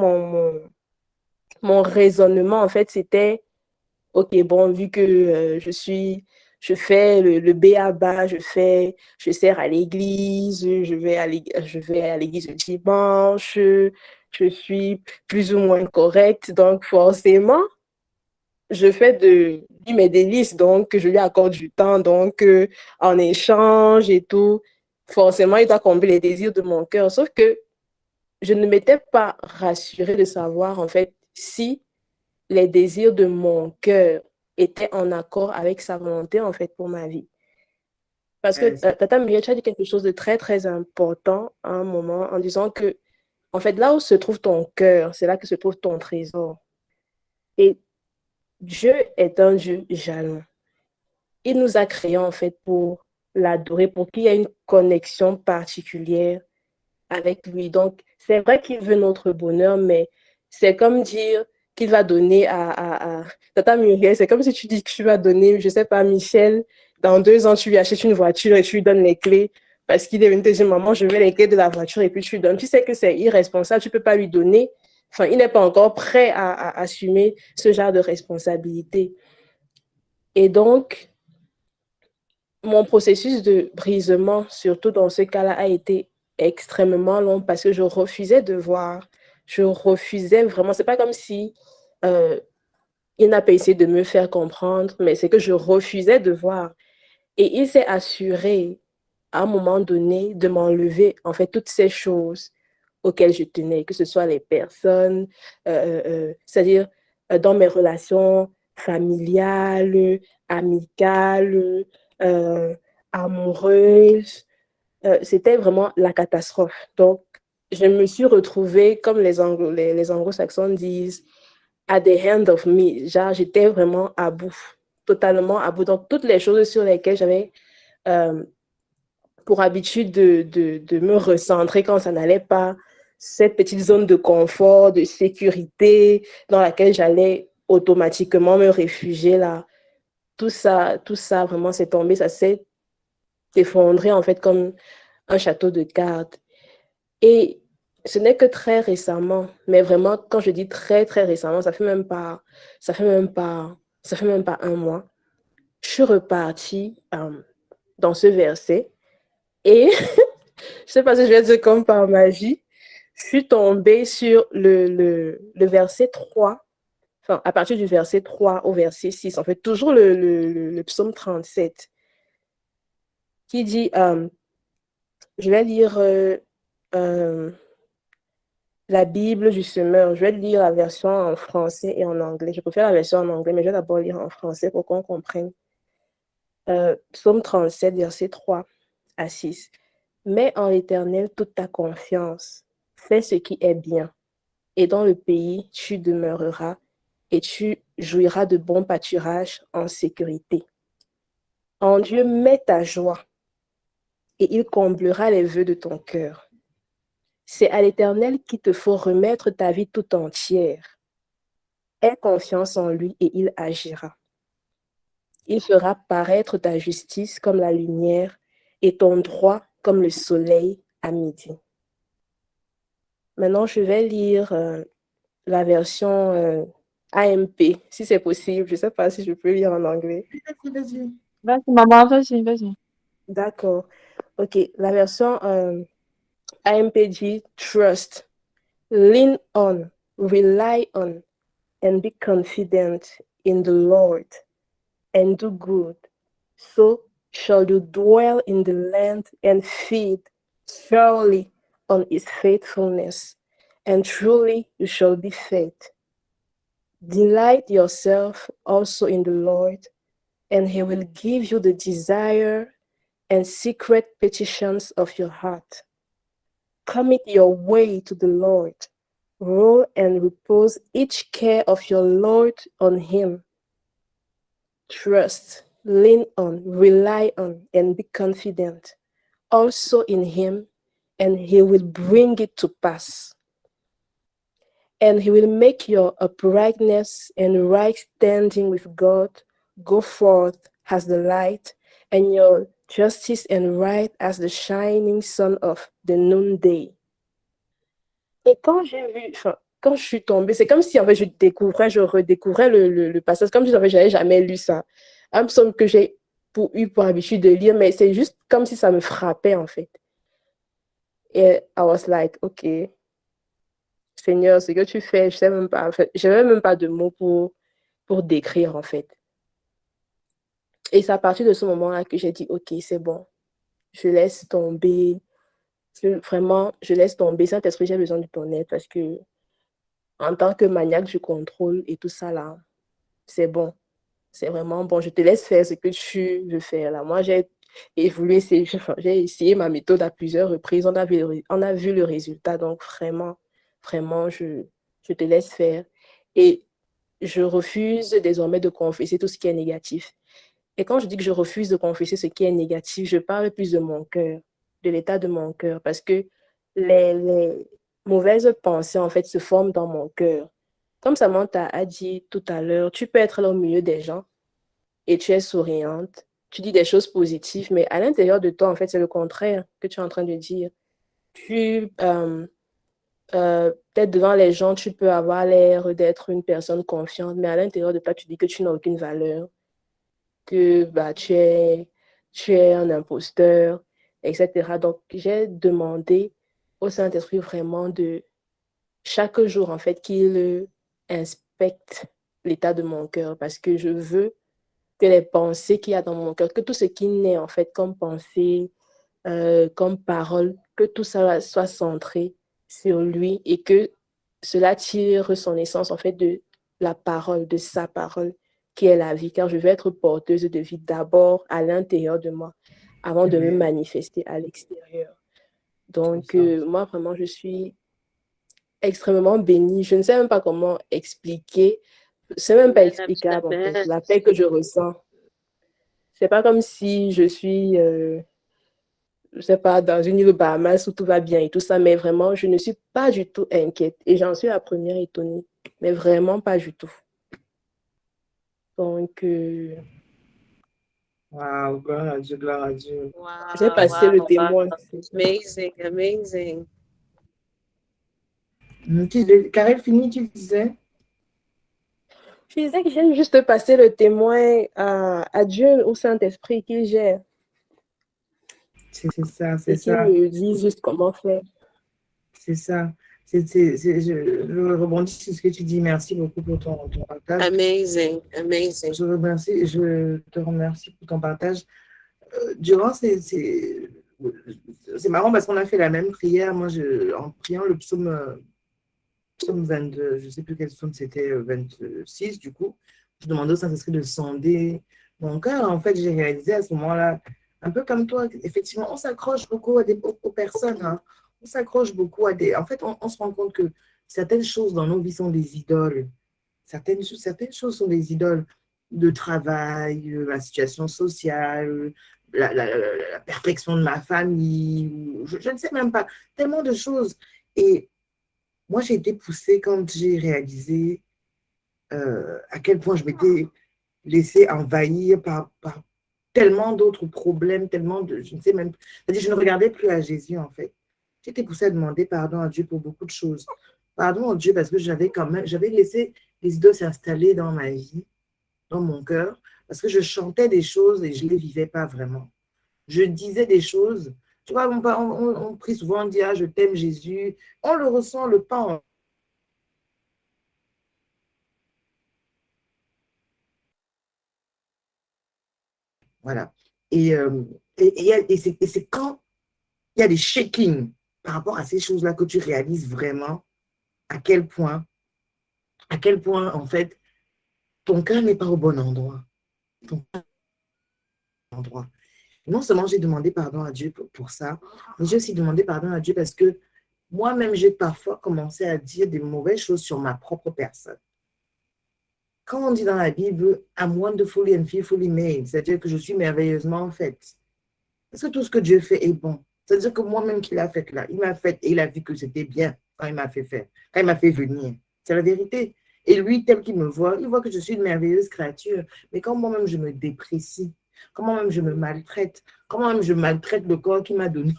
mon raisonnement, en fait, c'était, OK, bon, vu que je fais le b.a.-ba, je sers à l'église, je vais à l'église le dimanche, je suis plus ou moins correcte, donc forcément, je fais de lui mes délices, donc je lui accorde du temps, donc en échange et tout, forcément, il doit combler les désirs de mon cœur. Sauf que je ne m'étais pas rassurée de savoir, en fait, si les désirs de mon cœur étaient en accord avec sa volonté, en fait, pour ma vie. Parce que Tata Muriel a dit quelque chose de très, très important à un moment en disant que, en fait, là où se trouve ton cœur, c'est là que se trouve ton trésor. Et Dieu est un Dieu jaloux. Il nous a créés en fait pour l'adorer, pour qu'il y ait une connexion particulière avec lui. Donc, c'est vrai qu'il veut notre bonheur, mais c'est comme dire qu'il va donner à Tata Muriel, c'est comme si tu dis que tu vas donner, je ne sais pas, à Michel, dans 2 ans, tu lui achètes une voiture et tu lui donnes les clés parce qu'il est venu te dire, maman, je veux les clés de la voiture et puis tu lui donnes. Tu sais que c'est irresponsable, tu ne peux pas lui donner. Enfin, il n'est pas encore prêt à assumer ce genre de responsabilité. Et donc, mon processus de brisement, surtout dans ce cas-là, a été extrêmement long parce que je refusais de voir. Je refusais vraiment. C'est pas comme si il n'a pas essayé de me faire comprendre, mais c'est que je refusais de voir. Et il s'est assuré, à un moment donné, de m'enlever, en fait, toutes ces choses auxquelles je tenais, que ce soit les personnes, c'est-à-dire dans mes relations familiales, amicales, euh, amoureuses. C'était vraiment la catastrophe. Donc, je me suis retrouvée, comme les anglo-saxons disent, at the end of me. Genre, j'étais vraiment à bout, totalement à bout. Donc, toutes les choses sur lesquelles j'avais euh, pour habitude de me recentrer quand ça n'allait pas, cette petite zone de confort, de sécurité dans laquelle j'allais automatiquement me réfugier là. Tout ça vraiment s'est tombé, ça s'est effondré en fait comme un château de cartes. Et ce n'est que très récemment, mais vraiment quand je dis très très récemment, ça fait même pas 1 mois. Je suis repartie dans ce verset et je sais pas si je vais dire comme par magie, je suis tombée sur le verset 3, enfin, à partir du verset 3 au verset 6, en fait, toujours le psaume 37, qui dit, je vais lire la Bible du semeur, je vais lire la version en français et en anglais. Je préfère la version en anglais, mais je vais d'abord lire en français pour qu'on comprenne. Psaume 37, verset 3 à 6. Mets en l'Éternel toute ta confiance, fais ce qui est bien, et dans le pays tu demeureras, et tu jouiras de bons pâturages en sécurité. En Dieu, mets ta joie et il comblera les vœux de ton cœur. C'est à l'Éternel qu'il te faut remettre ta vie tout entière. Aie confiance en lui et il agira. Il fera paraître ta justice comme la lumière et ton droit comme le soleil à midi. Maintenant, je vais lire la version AMP, si c'est possible. Je ne sais pas si je peux lire en anglais. Vas-y. Vas-y, maman, vas-y. D'accord. OK. La version AMP dit trust, lean on, rely on, and be confident in the Lord, and do good. So shall you dwell in the land and feed surely on his faithfulness, and truly you shall be fed. Delight yourself also in the Lord, and he will give you the desire and secret petitions of your heart. Commit your way to the Lord. Roll and repose each care of your Lord on him. Trust, lean on, rely on, and be confident also in him, and he will bring it to pass. And he will make your uprightness and right standing with God go forth as the light, and your justice and right as the shining sun of the noonday. Et quand quand je suis tombée, c'est comme si en fait je redécouvrais le passage, comme si en fait j'avais jamais lu ça. Un psaume que j'ai eu pour habitude de lire, mais c'est juste comme si ça me frappait en fait. Et I was like, ok, Seigneur, ce que tu fais, je sais même pas, en fait, je n'avais même pas de mots pour décrire en fait. Et c'est à partir de ce moment-là que j'ai dit, ok, c'est bon, je laisse tomber, je laisse tomber, Saint-Esprit, j'ai besoin de ton aide parce que en tant que maniaque du contrôle et tout ça là, c'est bon, c'est vraiment bon, je te laisse faire ce que tu veux faire là. Moi, j'ai essayé ma méthode à plusieurs reprises, on a vu le résultat, donc vraiment, je te laisse faire. Et je refuse désormais de confesser tout ce qui est négatif. Et quand je dis que je refuse de confesser ce qui est négatif, je parle plus de mon cœur, de l'état de mon cœur, parce que les mauvaises pensées, en fait, se forment dans mon cœur. Comme Samantha a dit tout à l'heure, tu peux être là au milieu des gens et tu es souriante, tu dis des choses positives, mais à l'intérieur de toi, en fait, c'est le contraire que tu es en train de dire. Peut-être devant les gens, tu peux avoir l'air d'être une personne confiante, mais à l'intérieur de toi, tu dis que tu n'as aucune valeur, que bah, tu es un imposteur, etc. Donc, j'ai demandé au Saint-Esprit vraiment de, chaque jour, en fait, qu'il inspecte l'état de mon cœur parce que je veux que les pensées qu'il y a dans mon cœur, que tout ce qui naît, en fait, comme pensée, comme parole, que tout ça soit centré sur lui et que cela tire son essence, en fait, de la parole, de sa parole, qui est la vie, car je vais être porteuse de vie d'abord à l'intérieur de moi, avant de me manifester à l'extérieur. Donc, moi, vraiment, je suis extrêmement bénie. Je ne sais même pas comment expliquer. C'est même pas explicable, en fait, la paix que je ressens. C'est pas comme si je suis, je sais pas, dans une île Bahamas où tout va bien et tout ça, mais vraiment, je ne suis pas du tout inquiète. Et j'en suis la première étonnée, mais vraiment pas du tout. Donc, Wow, gloire à Dieu, gloire à Dieu. Wow, j'ai passé le témoin. Amazing, amazing. Karel, fini, tu disais? Je disais que j'ai juste passé le témoin à Dieu, au Saint-Esprit qui gère. C'est ça, c'est ça. Et qui me dit juste comment faire. C'est ça. Je rebondis sur ce que tu dis. Merci beaucoup pour ton partage. Amazing, amazing. Je te remercie pour ton partage. Durant c'est marrant parce qu'on a fait la même prière. Moi, en priant le psaume 22, je ne sais plus quel psaume c'était, 26 du coup, je demandais au Saint-Esprit de sonder mon cœur. En fait, j'ai réalisé à ce moment-là, un peu comme toi, effectivement, on s'accroche beaucoup aux personnes. Hein. On s'accroche beaucoup à des... En fait, on se rend compte que certaines choses dans nos vies sont des idoles. Certaines choses sont des idoles. De travail, la situation sociale, la perfection de ma famille, je ne sais même pas, tellement de choses. Et moi, j'ai été poussée quand j'ai réalisé à quel point je m'étais laissée envahir par tellement d'autres problèmes, tellement de, je ne sais même, c'est-à-dire je ne regardais plus à Jésus en fait. J'étais poussée à demander pardon à Dieu pour beaucoup de choses. Pardon à Dieu parce que j'avais laissé les idoles s'installer dans ma vie, dans mon cœur, parce que je chantais des choses et je ne les vivais pas vraiment. Je disais des choses. Tu vois, on prie souvent, on dit, ah, je t'aime Jésus. On le ressent, le pas. Voilà. Et c'est quand il y a des shakings par rapport à ces choses-là que tu réalises vraiment à quel point, en fait, ton cœur n'est pas au bon endroit. Ton cœur n'est pas au bon endroit. Non seulement j'ai demandé pardon à Dieu pour ça, mais j'ai aussi demandé pardon à Dieu parce que moi-même, j'ai parfois commencé à dire des mauvaises choses sur ma propre personne. Quand on dit dans la Bible, I'm wonderfully and fearfully made, c'est-à-dire que je suis merveilleusement faite. Parce que tout ce que Dieu fait est bon. C'est-à-dire que moi-même qui l'a fait là, il m'a fait et il a vu que c'était bien quand il m'a fait faire, quand il m'a fait venir. C'est la vérité. Et lui, tel qu'il me voit, il voit que je suis une merveilleuse créature. Mais quand moi-même je me déprécie, comment même je me maltraite, comment même je maltraite le corps qu'il m'a donné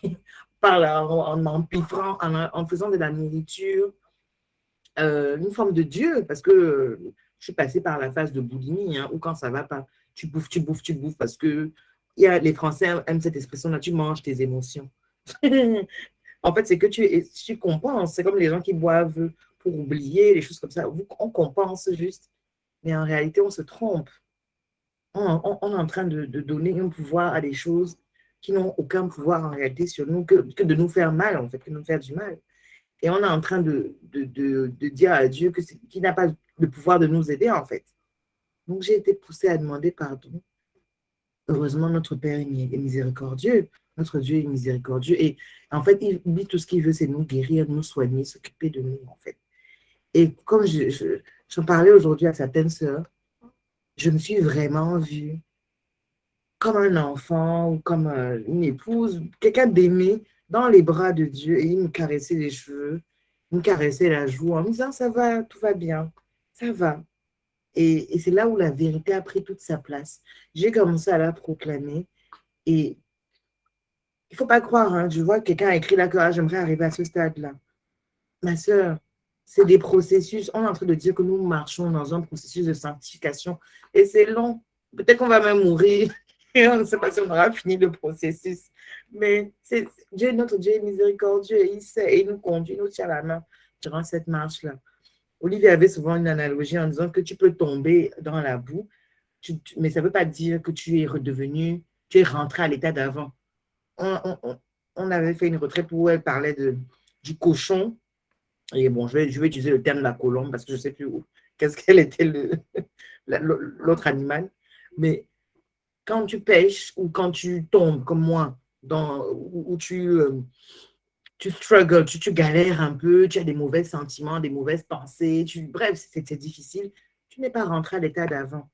en m'empiffrant, en faisant de la nourriture, une forme de Dieu, parce que je suis passée par la phase de boulimie, hein, où quand ça va pas, tu bouffes, tu bouffes, tu bouffes, parce que les Français aiment cette expression-là, tu manges tes émotions. En fait, c'est que tu compenses. C'est comme les gens qui boivent pour oublier, les choses comme ça. On compense juste, mais en réalité, on se trompe. On est en train de donner un pouvoir à des choses qui n'ont aucun pouvoir en réalité sur nous, que de nous faire mal, en fait, que de nous faire du mal. Et on est en train de dire à Dieu qu'il n'a pas le pouvoir de nous aider, en fait. Donc, j'ai été poussée à demander pardon. Heureusement, notre Père est miséricordieux. Notre Dieu est miséricordieux. Et en fait, lui, tout ce qu'il veut, c'est nous guérir, nous soigner, s'occuper de nous, en fait. Et comme j'en parlais aujourd'hui à certaines sœurs, je me suis vraiment vue comme un enfant ou comme une épouse, quelqu'un d'aimé dans les bras de Dieu, et il me caressait les cheveux, il me caressait la joue en me disant ça va, tout va bien, ça va. Et c'est là où la vérité a pris toute sa place. J'ai commencé à la proclamer et il ne faut pas croire, hein, je vois que quelqu'un a écrit là que j'aimerais arriver à ce stade-là. Ma sœur, c'est des processus. On est en train de dire que nous marchons dans un processus de sanctification et c'est long. Peut-être qu'on va même mourir et on ne sait pas si on aura fini le processus. Mais Dieu, notre Dieu est miséricordieux et il sait et il nous conduit, il nous tient la main durant cette marche-là. Olivier avait souvent une analogie en disant que tu peux tomber dans la boue, mais ça ne veut pas dire que tu es rentré à l'état d'avant. On avait fait une retraite où elle parlait du cochon. Et bon, je vais utiliser le terme de la colombe parce que je ne sais plus qu'est-ce qu'elle était l'autre animal. Mais quand tu pêches ou quand tu tombes comme moi, où tu struggles, tu galères un peu, tu as des mauvais sentiments, des mauvaises pensées, bref, c'est difficile, tu n'es pas rentré à l'état d'avant.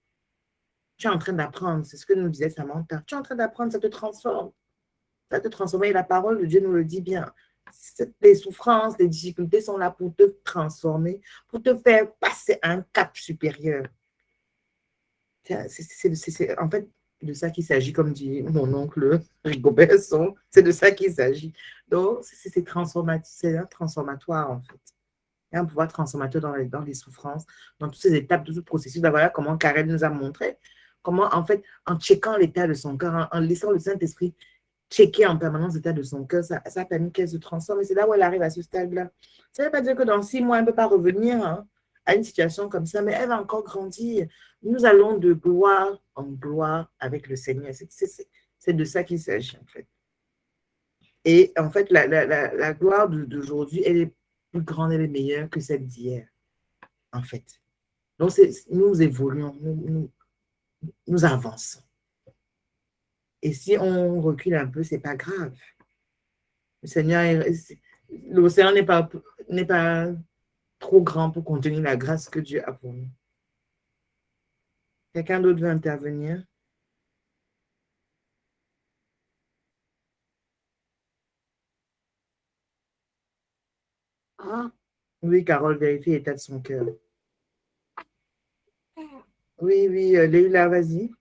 Tu es en train d'apprendre, c'est ce que nous disait Samantha. Tu es en train d'apprendre, ça te transforme. Ça te transforme et la parole de Dieu nous le dit bien. Les souffrances, les difficultés sont là pour te transformer, pour te faire passer un cap supérieur. C'est en fait de ça qu'il s'agit, comme dit mon oncle Rigobert, c'est de ça qu'il s'agit. Donc, c'est un transformatoire, en fait. Il y a un pouvoir transformateur dans les souffrances, dans toutes ces étapes, tout ce processus. Ben voilà comment Karel nous a montré, comment, en fait, en checkant l'état de son cœur, en laissant le Saint-Esprit checker en permanence l'état de son cœur, ça a permis qu'elle se transforme. Et c'est là où elle arrive à ce stade-là. Ça ne veut pas dire que dans 6 mois, elle ne peut pas revenir, hein, à une situation comme ça, mais elle va encore grandir. Nous allons de gloire en gloire avec le Seigneur. C'est de ça qu'il s'agit, en fait. Et en fait, la gloire d'aujourd'hui, elle est plus grande, elle est meilleure que celle d'hier, en fait. Donc, nous évoluons, nous avançons. Et si on recule un peu, ce n'est pas grave. Le Seigneur, l'océan n'est pas trop grand pour contenir la grâce que Dieu a pour nous. Quelqu'un d'autre veut intervenir? Oui, Carole, vérifie l'état de son cœur. Oui, Leïla, vas-y.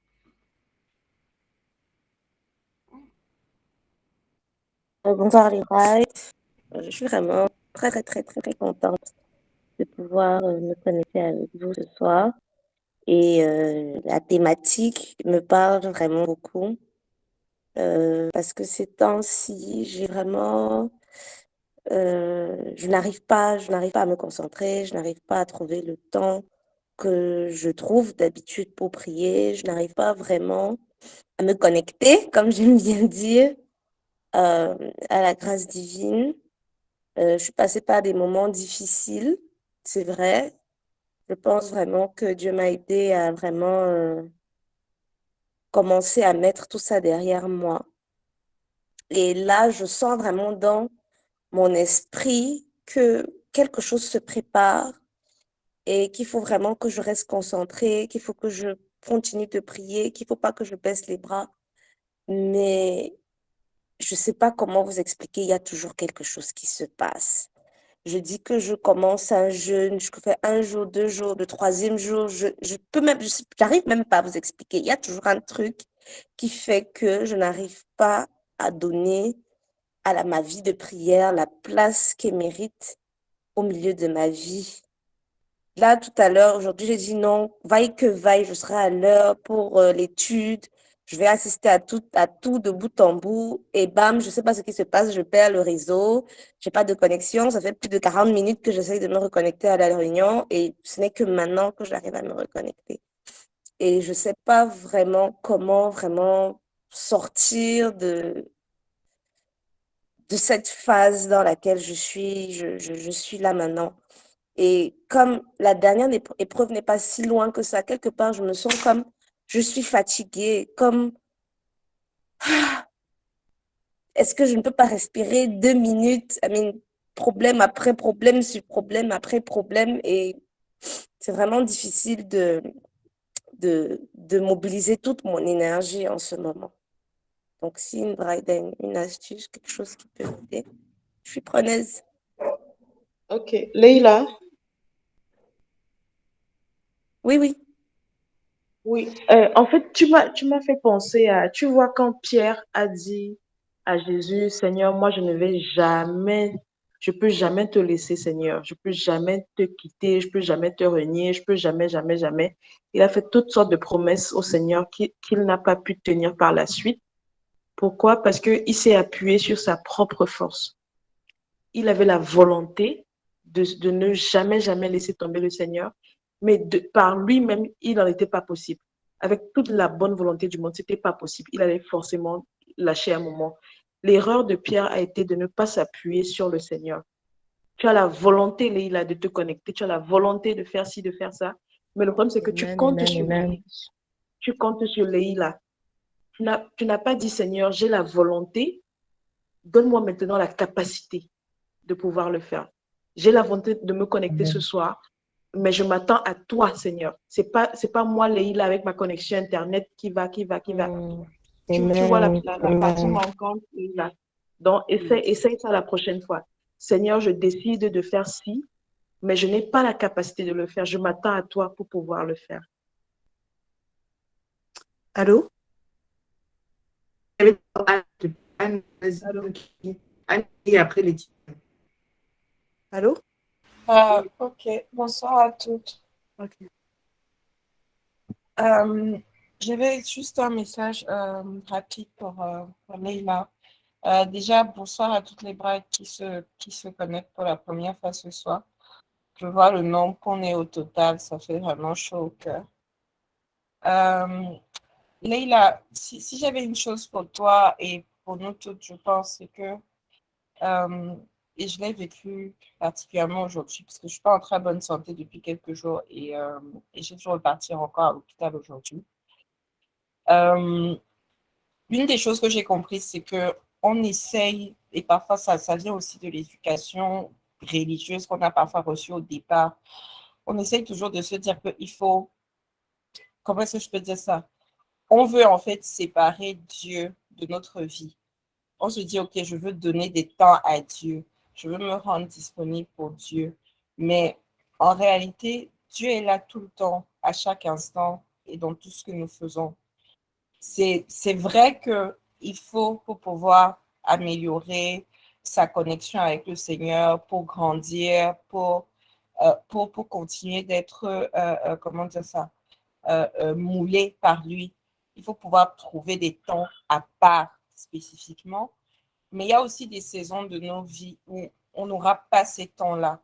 Bonsoir les brides. Je suis vraiment très contente de pouvoir me connecter avec vous ce soir. Et la thématique me parle vraiment beaucoup parce que ces temps-ci, je n'arrive pas à me concentrer, je n'arrive pas à trouver le temps que je trouve d'habitude pour prier, je n'arrive pas vraiment à me connecter, comme j'aime bien dire, à la grâce divine. Je suis passée par des moments difficiles, c'est vrai. Je pense vraiment que Dieu m'a aidée à vraiment commencer à mettre tout ça derrière moi. Et là, je sens vraiment dans mon esprit que quelque chose se prépare et qu'il faut vraiment que je reste concentrée, qu'il faut que je continue de prier, qu'il ne faut pas que je baisse les bras. Mais je ne sais pas comment vous expliquer, il y a toujours quelque chose qui se passe. Je dis que je commence un jeûne, je fais un jour, 2 jours, le troisième jour, j'arrive même pas à vous expliquer. Il y a toujours un truc qui fait que je n'arrive pas à donner à ma vie de prière la place qu'elle mérite au milieu de ma vie. Là, tout à l'heure, aujourd'hui, j'ai dit non, vaille que vaille, je serai à l'heure pour l'étude. Je vais assister à tout de bout en bout. Et bam, je ne sais pas ce qui se passe, je perds le réseau. J'ai pas de connexion. Ça fait plus de 40 minutes que j'essaie de me reconnecter à la réunion et ce n'est que maintenant que j'arrive à me reconnecter. Et je ne sais pas vraiment comment vraiment sortir de cette phase dans laquelle je suis là maintenant. Et comme la dernière épreuve n'est pas si loin que ça, quelque part, je me sens comme je suis fatiguée, comme est-ce que je ne peux pas respirer 2 minutes? Problème après problème sur problème après problème. Et c'est vraiment difficile de mobiliser toute mon énergie en ce moment. Donc, si une bride a une astuce, quelque chose qui peut m'aider, je suis preneuse. Ok. Leïla, Oui. oui. En fait, tu m'as fait penser à, tu vois, quand Pierre a dit à Jésus, Seigneur, moi, je peux jamais te laisser, Seigneur. Je peux jamais te quitter, je peux jamais te renier, je peux jamais. Il a fait toutes sortes de promesses au Seigneur qu'il n'a pas pu tenir par la suite. Pourquoi? Parce qu'il s'est appuyé sur sa propre force. Il avait la volonté de ne jamais laisser tomber le Seigneur, mais par lui-même, il n'en était pas possible. Avec toute la bonne volonté du monde, ce n'était pas possible. Il allait forcément lâcher un moment. L'erreur de Pierre a été de ne pas s'appuyer sur le Seigneur. Tu as la volonté, Leïla, de te connecter, tu as la volonté de faire ci, de faire ça, mais le problème, c'est que Amen. tu comptes sur Leïla. Tu n'as pas dit, Seigneur, j'ai la volonté, donne-moi maintenant la capacité de pouvoir le faire. J'ai la volonté de me connecter ce soir, mais je m'attends à toi, Seigneur. C'est pas moi, Leïla, avec ma connexion Internet qui va. Tu vois la partie manquante, Leïla. Donc, essaye ça la prochaine fois. Seigneur, je décide de faire ci, mais je n'ai pas la capacité de le faire. Je m'attends à toi pour pouvoir le faire. Allô? Anne, vas-y. Anne, et après les titres. Allô? Ok, bonsoir à toutes. Ok. J'avais juste un message rapide pour Leïla. Déjà, bonsoir à toutes les brides qui se connectent pour la première fois ce soir. Je vois le nombre qu'on est au total, ça fait vraiment chaud au cœur. Leïla, si j'avais une chose pour toi et pour nous toutes, je pense, c'est que, et je l'ai vécu particulièrement aujourd'hui, parce que je ne suis pas en très bonne santé depuis quelques jours et j'ai dû repartir encore à l'hôpital aujourd'hui. Une des choses que j'ai comprises, c'est que on essaye, et parfois ça vient aussi de l'éducation religieuse qu'on a parfois reçue au départ, on essaye toujours de se dire qu'il faut comment est-ce que je peux dire ça? On veut en fait séparer Dieu de notre vie. On se dit, OK, je veux donner des temps à Dieu. Je veux me rendre disponible pour Dieu. Mais en réalité, Dieu est là tout le temps, à chaque instant et dans tout ce que nous faisons. C'est vrai qu'il faut pour pouvoir améliorer sa connexion avec le Seigneur, pour grandir, pour continuer d'être, comment dire ça, moulé par lui. Il faut pouvoir trouver des temps à part spécifiquement. Mais il y a aussi des saisons de nos vies où on n'aura pas ces temps-là,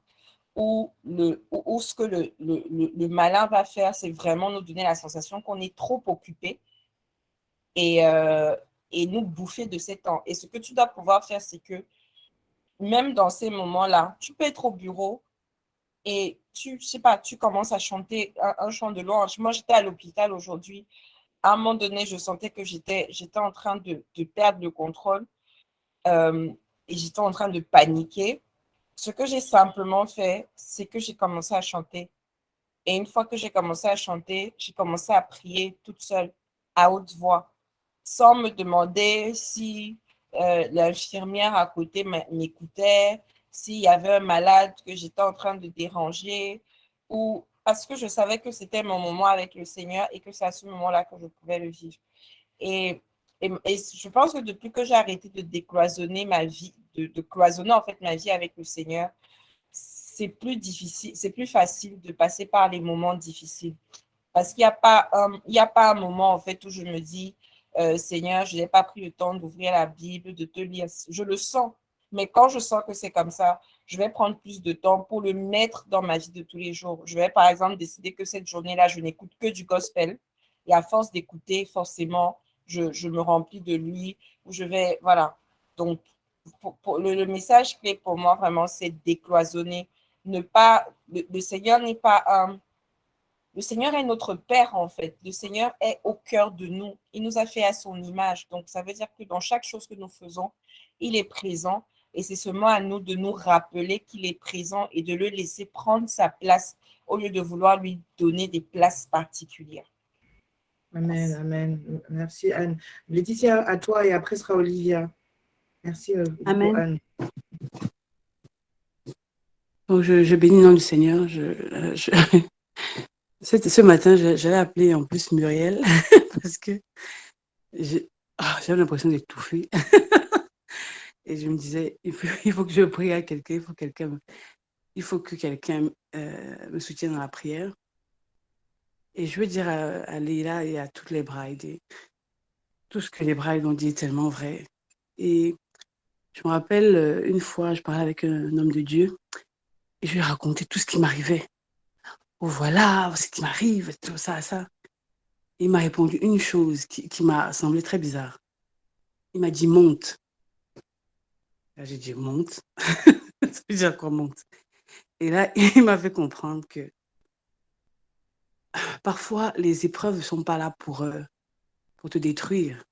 où ce que le malin va faire, c'est vraiment nous donner la sensation qu'on est trop occupé et nous bouffer de ces temps. Et ce que tu dois pouvoir faire, c'est que même dans ces moments-là, tu peux être au bureau et je sais pas, tu commences à chanter un chant de louange. Moi, j'étais à l'hôpital aujourd'hui. À un moment donné, je sentais que j'étais en train de perdre le contrôle et j'étais en train de paniquer. Ce que j'ai simplement fait, c'est que j'ai commencé à chanter. Et une fois que j'ai commencé à chanter, j'ai commencé à prier toute seule, à haute voix, sans me demander si l'infirmière à côté m'écoutait, s'il y avait un malade que j'étais en train de déranger, ou parce que je savais que c'était mon moment avec le Seigneur et que c'est à ce moment-là que je pouvais le vivre. Et je pense que depuis que j'ai arrêté de décloisonner ma vie, de cloisonner en fait ma vie avec le Seigneur, c'est plus difficile, c'est plus facile de passer par les moments difficiles. Parce qu'il n'y a pas un moment en fait où je me dis, Seigneur, je n'ai pas pris le temps d'ouvrir la Bible, de te lire. Je le sens. Mais quand je sens que c'est comme ça, je vais prendre plus de temps pour le mettre dans ma vie de tous les jours. Je vais par exemple décider que cette journée-là, je n'écoute que du gospel. Et à force d'écouter, forcément, je me remplis de lui. Ou je vais, voilà. Donc, le message clé pour moi, vraiment, c'est décloisonner. Ne pas, le Seigneur n'est pas un... Le Seigneur est notre Père, en fait. Le Seigneur est au cœur de nous. Il nous a fait à son image. Donc, ça veut dire que dans chaque chose que nous faisons, il est présent. Et c'est seulement à nous de nous rappeler qu'il est présent et de le laisser prendre sa place au lieu de vouloir lui donner des places particulières. Amen, amen. Merci, Anne. Laetitia, à toi et après sera Olivia. Merci Amen. Anne. Donc, je bénis le nom du Seigneur. Ce matin, j'allais appeler en plus Muriel parce que j'avais l'impression d'étouffer. Et je me disais, il faut que je prie à quelqu'un, il faut que quelqu'un me soutienne dans la prière. Et je veux dire à Leila et à toutes les brides, tout ce que les brides ont dit est tellement vrai. Et je me rappelle une fois, je parlais avec un homme de Dieu et je lui ai raconté tout ce qui m'arrivait. Oh voilà, ce qui m'arrive, tout ça, ça. Et il m'a répondu une chose qui m'a semblé très bizarre. Il m'a dit monte. Là, j'ai dit monte. Ça veut dire quoi monte? Et là, il m'a fait comprendre que parfois, les épreuves ne sont pas là pour te détruire,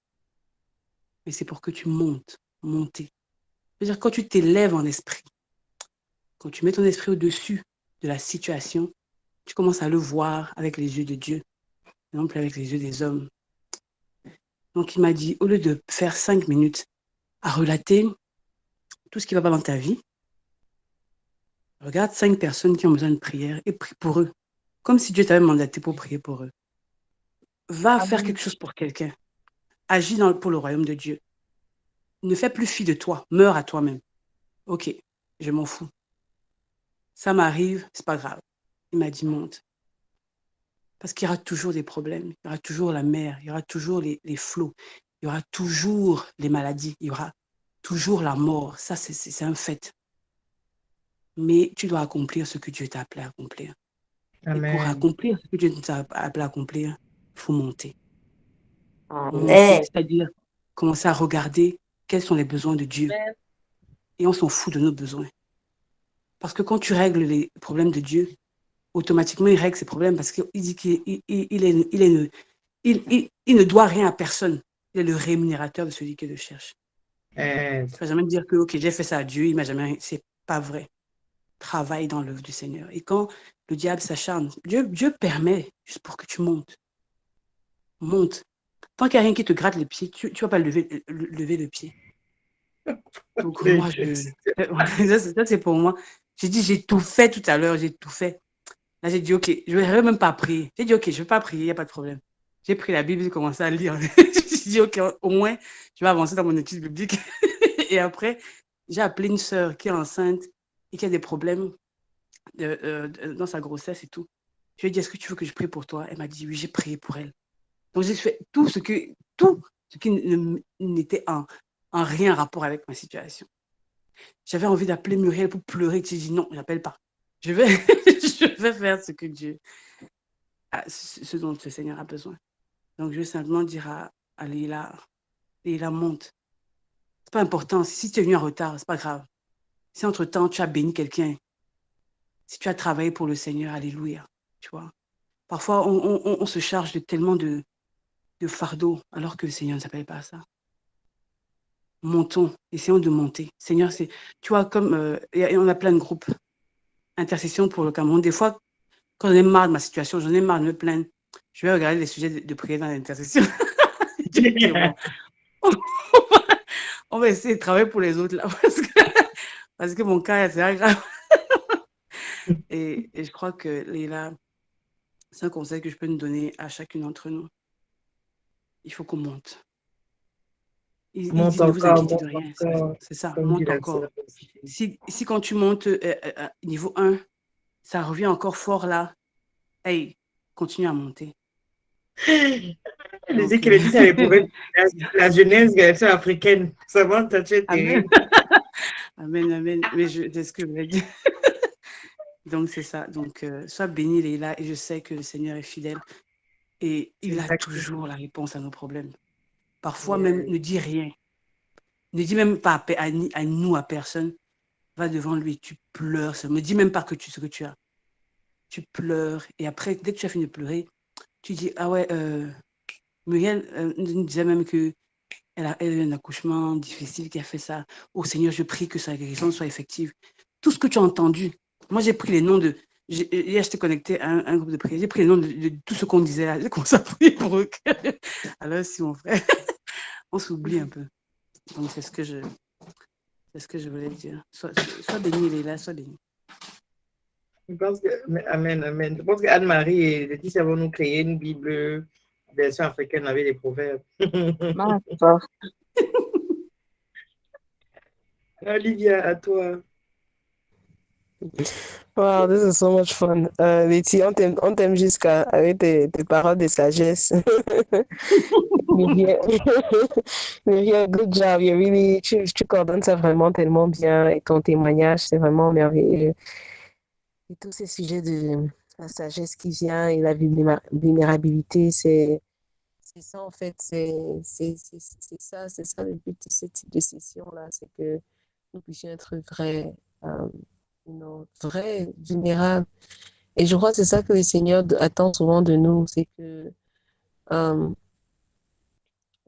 mais c'est pour que tu monter. C'est-à-dire quand tu t'élèves en esprit, quand tu mets ton esprit au-dessus de la situation, tu commences à le voir avec les yeux de Dieu, non plus avec les yeux des hommes. Donc, il m'a dit, au lieu de faire 5 minutes à relater tout ce qui ne va pas dans ta vie, regarde 5 personnes qui ont besoin de prière et prie pour eux, comme si Dieu t'avait mandaté pour prier pour eux. Va faire quelque chose pour quelqu'un. Agis pour le royaume de Dieu. Ne fais plus fi de toi. Meurs à toi-même. Ok, je m'en fous. Ça m'arrive, c'est pas grave. Il m'a dit monte. Parce qu'il y aura toujours des problèmes. Il y aura toujours la mer. Il y aura toujours les flots. Il y aura toujours les maladies. Il y aura toujours la mort. Ça, c'est un fait. Mais tu dois accomplir ce que Dieu t'a appelé à accomplir. Amen. Et pour accomplir ce que Dieu t'a appelé à accomplir, il faut monter. Amen. Monter, c'est-à-dire commencer à regarder quels sont les besoins de Dieu. Amen. Et on s'en fout de nos besoins. Parce que quand tu règles les problèmes de Dieu, automatiquement, il règle ses problèmes parce qu'il dit qu'il ne doit rien à personne. Il est le rémunérateur de celui qui le cherche. Tu ne vas jamais dire que ok, j'ai fait ça à Dieu, il m'a jamais... C'est pas vrai. Travaille dans l'œuvre du Seigneur. Et quand le diable s'acharne, Dieu permet juste pour que tu montes. monte. Tant qu'il n'y a rien qui te gratte les pieds, tu ne vas pas lever le pied. Donc, moi, ça, c'est pour moi. J'ai dit, j'ai tout fait tout à l'heure, j'ai tout fait. Là, j'ai dit, OK, je ne vais même pas prier. J'ai dit, OK, je ne vais pas prier, il n'y a pas de problème. J'ai pris la Bible, j'ai commencé à lire. J'ai dit, OK, au moins, je vais avancer dans mon étude biblique. Et après, j'ai appelé une sœur qui est enceinte et qui a des problèmes dans sa grossesse et tout. Je lui ai dit, est-ce que tu veux que je prie pour toi? Elle m'a dit, oui, j'ai prié pour elle. Donc, j'ai fait tout ce qui n'était en rien rapport avec ma situation. J'avais envie d'appeler Muriel pour pleurer. J'ai dit, non, je n'appelle pas. Je vais faire ce que Dieu, ce dont le Seigneur a besoin. Donc, je vais simplement dire à Leïla, monte. C'est pas important. Si tu es venu en retard, c'est pas grave. Si entre-temps, tu as béni quelqu'un, si tu as travaillé pour le Seigneur, alléluia, tu vois. Parfois, on se charge de tellement de fardeaux, alors que le Seigneur ne s'appelle pas à ça. Montons, essayons de monter. Seigneur, tu vois, comme on a plein de groupes, intercession pour le Cameroun. Des fois, quand j'en ai marre de ma situation, j'en ai marre de me plaindre, je vais regarder les sujets de prière dans l'intercession. On va essayer de travailler pour les autres là, parce que mon cas, c'est grave. Et je crois que Leïla, c'est un conseil que je peux nous donner à chacune d'entre nous. Il faut qu'on monte. Il dit, ne vous inquiétez de rien. C'est ça, monte encore. Si quand tu montes niveau 1, ça revient encore fort là, hey, continue à monter. Elle disait qu'elle dit ça pour la jeunesse africaine. Ça va, t'as terrible. Amen, amen. Mais c'est ce que je voulais dire. Donc, c'est ça. Donc, sois béni, Leïla, et je sais que le Seigneur est fidèle. Et il a toujours la réponse à nos problèmes. Parfois, même, ne dis rien. Ne dis même pas à nous, à personne. Va devant lui, tu pleures. Ne dis même pas ce que tu as. Tu pleures. Et après, dès que tu as fini de pleurer, tu dis, ah ouais, Muriel nous disait même que elle a eu un accouchement difficile qui a fait ça. Oh Seigneur, je prie que sa guérison soit effective. Tout ce que tu as entendu. Moi, j'ai pris les noms de... Hier, j'étais connectée à un groupe de prière. J'ai pris les noms de tout ce qu'on disait là. J'ai commencé à prier pour eux. Alors, si mon frère, on s'oublie un peu. Donc, c'est ce que je voulais dire. Sois béni, Léla, sois béni. Je pense que, amen, amen. Je pense qu'Anne-Marie et Laetitia vont nous créer une Bible version africaine avec des proverbes. Olivia, à toi. Wow, this is so much fun. Letty, on t'aime jusqu'à avec tes paroles de sagesse. Muriel, good job. Tu coordonnes ça vraiment tellement bien et ton témoignage, c'est vraiment merveilleux. Et tous ces sujets de la sagesse qui vient et la vulnérabilité, c'est ça en fait, c'est ça le but de ce type de session-là, c'est que nous puissions être vrais. Vrai, vulnérable. Et je crois que c'est ça que le Seigneur attend souvent de nous, c'est que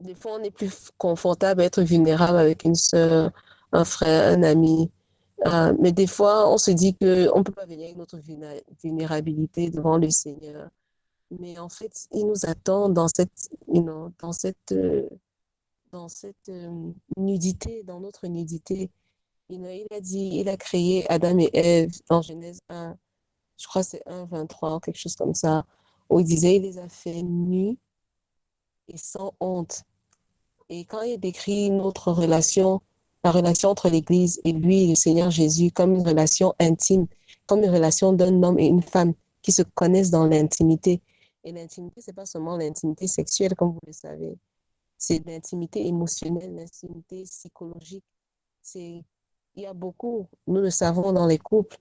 des fois on est plus confortable à être vulnérable avec une soeur, un frère, un ami. Mais des fois on se dit qu'on ne peut pas venir avec notre vulnérabilité devant le Seigneur. Mais en fait, il nous attend dans cette nudité, dans notre nudité. Il a dit, il a créé Adam et Ève dans Genèse 1, je crois que c'est 1, 23, quelque chose comme ça, où il disait, il les a fait nus et sans honte. Et quand il décrit notre relation, la relation entre l'Église et lui, le Seigneur Jésus, comme une relation intime, comme une relation d'un homme et une femme qui se connaissent dans l'intimité. Et l'intimité, c'est pas seulement l'intimité sexuelle, comme vous le savez. C'est l'intimité émotionnelle, l'intimité psychologique. Il y a beaucoup, nous le savons dans les couples,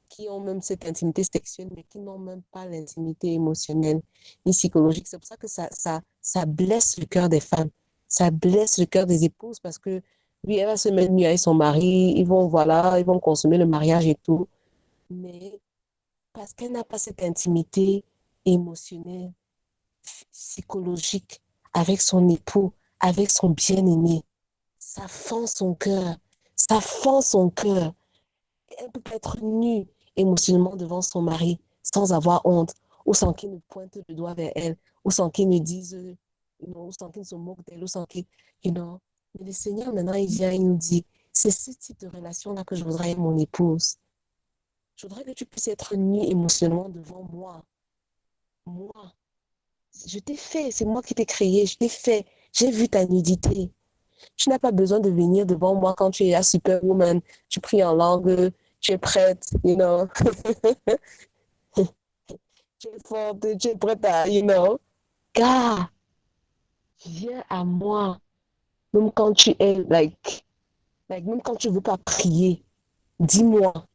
qui ont même cette intimité sexuelle, mais qui n'ont même pas l'intimité émotionnelle ni psychologique. C'est pour ça que ça blesse le cœur des femmes. Ça blesse le cœur des épouses parce que lui, elle va se mettre nue avec son mari, ils vont consommer le mariage et tout. Mais parce qu'elle n'a pas cette intimité émotionnelle, psychologique avec son époux, avec son bien-aimé, ça fend son cœur. Ça fend son cœur. Elle peut être nue émotionnellement devant son mari sans avoir honte ou sans qu'il ne pointe le doigt vers elle ou sans qu'il ne dise ou sans qu'il se moque d'elle, ou sans qu'il, you know. Mais le Seigneur, maintenant, il vient, il nous dit, c'est ce type de relation-là que je voudrais avec mon épouse. Je voudrais que tu puisses être nu émotionnellement devant moi. Moi, je t'ai fait, c'est moi qui t'ai créé, je t'ai fait. J'ai vu ta nudité. Tu n'as pas besoin de venir devant moi quand tu es la superwoman. Tu pries en langue, tu es prête, you know. Tu es forte, tu es prête à, you know. Gars, viens à moi. Même quand tu es, même quand tu veux pas prier, dis-moi.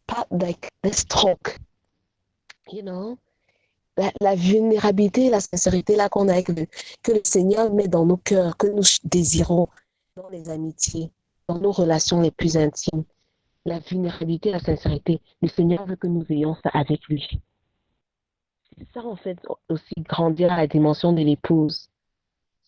Pas, let's talk. You know. La vulnérabilité, la sincérité là qu'on a, que le Seigneur met dans nos cœurs, que nous désirons dans les amitiés, dans nos relations les plus intimes. La vulnérabilité, la sincérité, le Seigneur veut que nous ayons ça avec lui. C'est ça en fait aussi grandir à la dimension de l'épouse.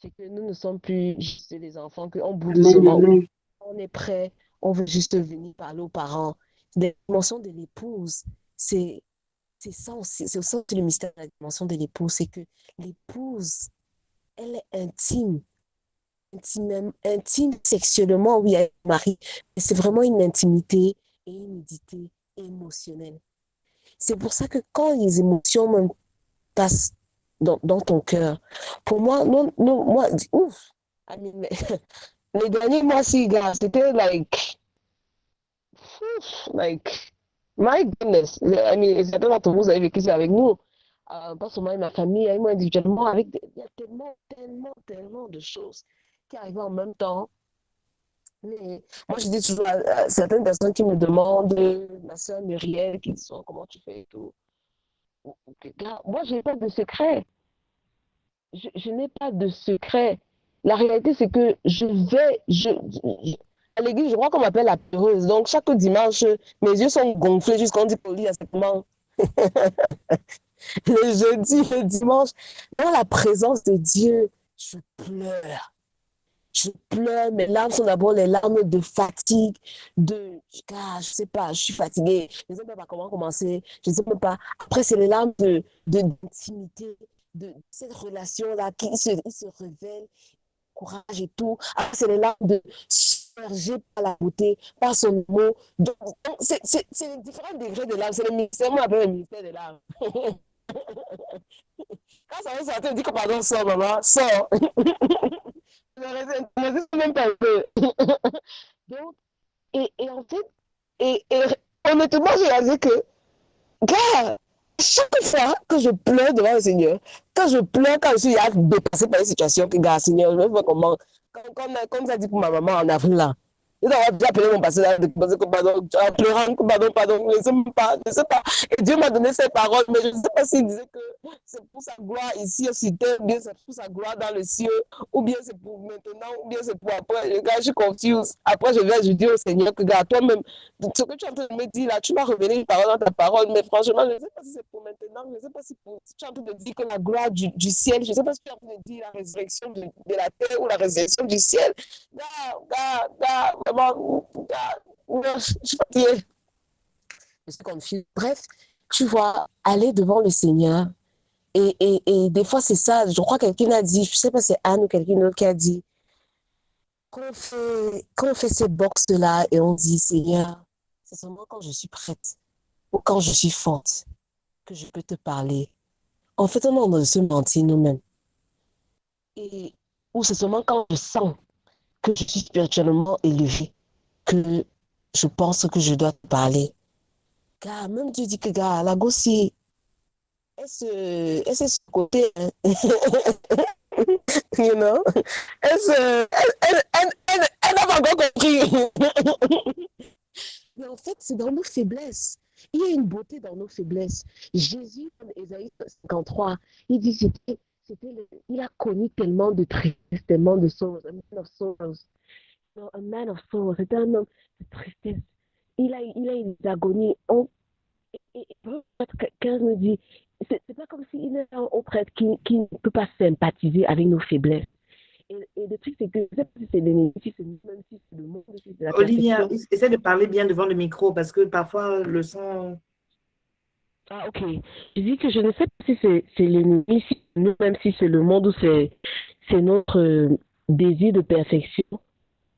C'est que nous ne sommes plus juste les enfants, qu'on bouge Amen, seulement, amen. on est prêt, on veut juste venir parler aux parents. La dimension de l'épouse, c'est ça aussi, c'est aussi le mystère de la dimension de l'épouse, c'est que l'épouse, elle est intime sexuellement, oui, avec le mari, mais c'est vraiment une intimité et une nudité émotionnelle. C'est pour ça que quand les émotions même passent dans ton cœur, pour moi, non, moi, ouf, I mean, les derniers mois-ci, gars, c'était my goodness. I mean, certains d'entre vous avez vécu ça avec nous. Pas seulement avec ma famille, avec moi individuellement, il y a tellement de choses qui arrivent en même temps. Mais moi, je dis toujours à certaines personnes qui me demandent, ma soeur Muriel, qui sont comment tu fais et tout. Gars, moi, je n'ai pas de secret. Je n'ai pas de secret. La réalité, c'est que à l'église, je crois qu'on m'appelle la peureuse. Donc, chaque dimanche, mes yeux sont gonflés jusqu'on dit pour lire à ce moment. Le jeudi, le dimanche, dans la présence de Dieu, je pleure. Je pleure, mes larmes sont d'abord les larmes de fatigue, je sais pas, je suis fatiguée, je ne sais même pas comment commencer, je ne sais même pas. Après, c'est les larmes d'intimité, de cette relation-là qui se révèle, courage et tout. Après, c'est les larmes de submergé par la beauté, par son mot. Donc c'est différents degrés de larmes, c'est le ministère, moi, j'appelle le ministère des larmes. Quand ça va sortir, on dit que pardon, sors, maman, sors. Je ne sais même pas un peu. Donc, et en fait, et honnêtement, j'ai réalisé que, gars, chaque fois que je pleure devant le Seigneur, quand je pleure, quand je suis dépassée par une situation, que, gars, Seigneur, je ne sais pas comment, comme ça dit pour ma maman en avril, là. Je dois déjà appeler mon pasteur de poser que pardon, en pleurant, que pardon, ne sais pas. Et Dieu m'a donné ces paroles, mais je ne sais pas s'il disait que c'est pour sa gloire ici sur terre, ou bien c'est pour sa gloire dans le ciel, ou bien c'est pour maintenant, ou bien c'est pour après. Regarde, je suis confuse. Après, je dis au Seigneur que, regarde, toi-même, ce que tu es en train de me dire là, tu m'as révélé une parole dans ta parole, mais franchement, je ne sais pas si c'est pour maintenant, je ne sais pas si tu es en train de dire que la gloire du ciel, je ne sais pas si tu es en train de dire la résurrection de la terre ou la résurrection du ciel. Vraiment, je suis fatiguée. Je suis confuse. Bref, tu vois, aller devant le Seigneur, et des fois, c'est ça, je crois que quelqu'un a dit, je ne sais pas si c'est Anne ou quelqu'un d'autre qui a dit, quand on fait ces boxes-là et on dit, Seigneur, c'est seulement quand je suis prête ou quand je suis forte que je peux te parler. En fait, on est en train de se mentir nous-mêmes. Ou c'est seulement quand je sens que je suis spirituellement élevée que je pense que je dois te parler. Car même Dieu dit que, gars, la gossie, elle se côté, hein. You know? Elle n'a pas encore compris. Mais en fait, c'est dans nos faiblesses. Il y a une beauté dans nos faiblesses. Jésus, dans Ésaïe 53, il dit il a connu tellement de tristesse, tellement de sorrows, a man of sorrows. A man of sorrows, c'était un homme de tristesse. Il a eu des agonies. Et quelqu'un me dit, c'est pas comme s'il est un prêtre qui ne peut pas sympathiser avec nos faiblesses. Et le truc, c'est que je sais pas si c'est l'ennemi, si c'est même si c'est le monde, si c'est la Olivia, perception. essaie de parler bien devant le micro parce que parfois le son. Ah, ok. Je dis que je ne sais pas si c'est l'ennemi, si c'est nous, même si c'est le monde ou c'est notre désir de perfection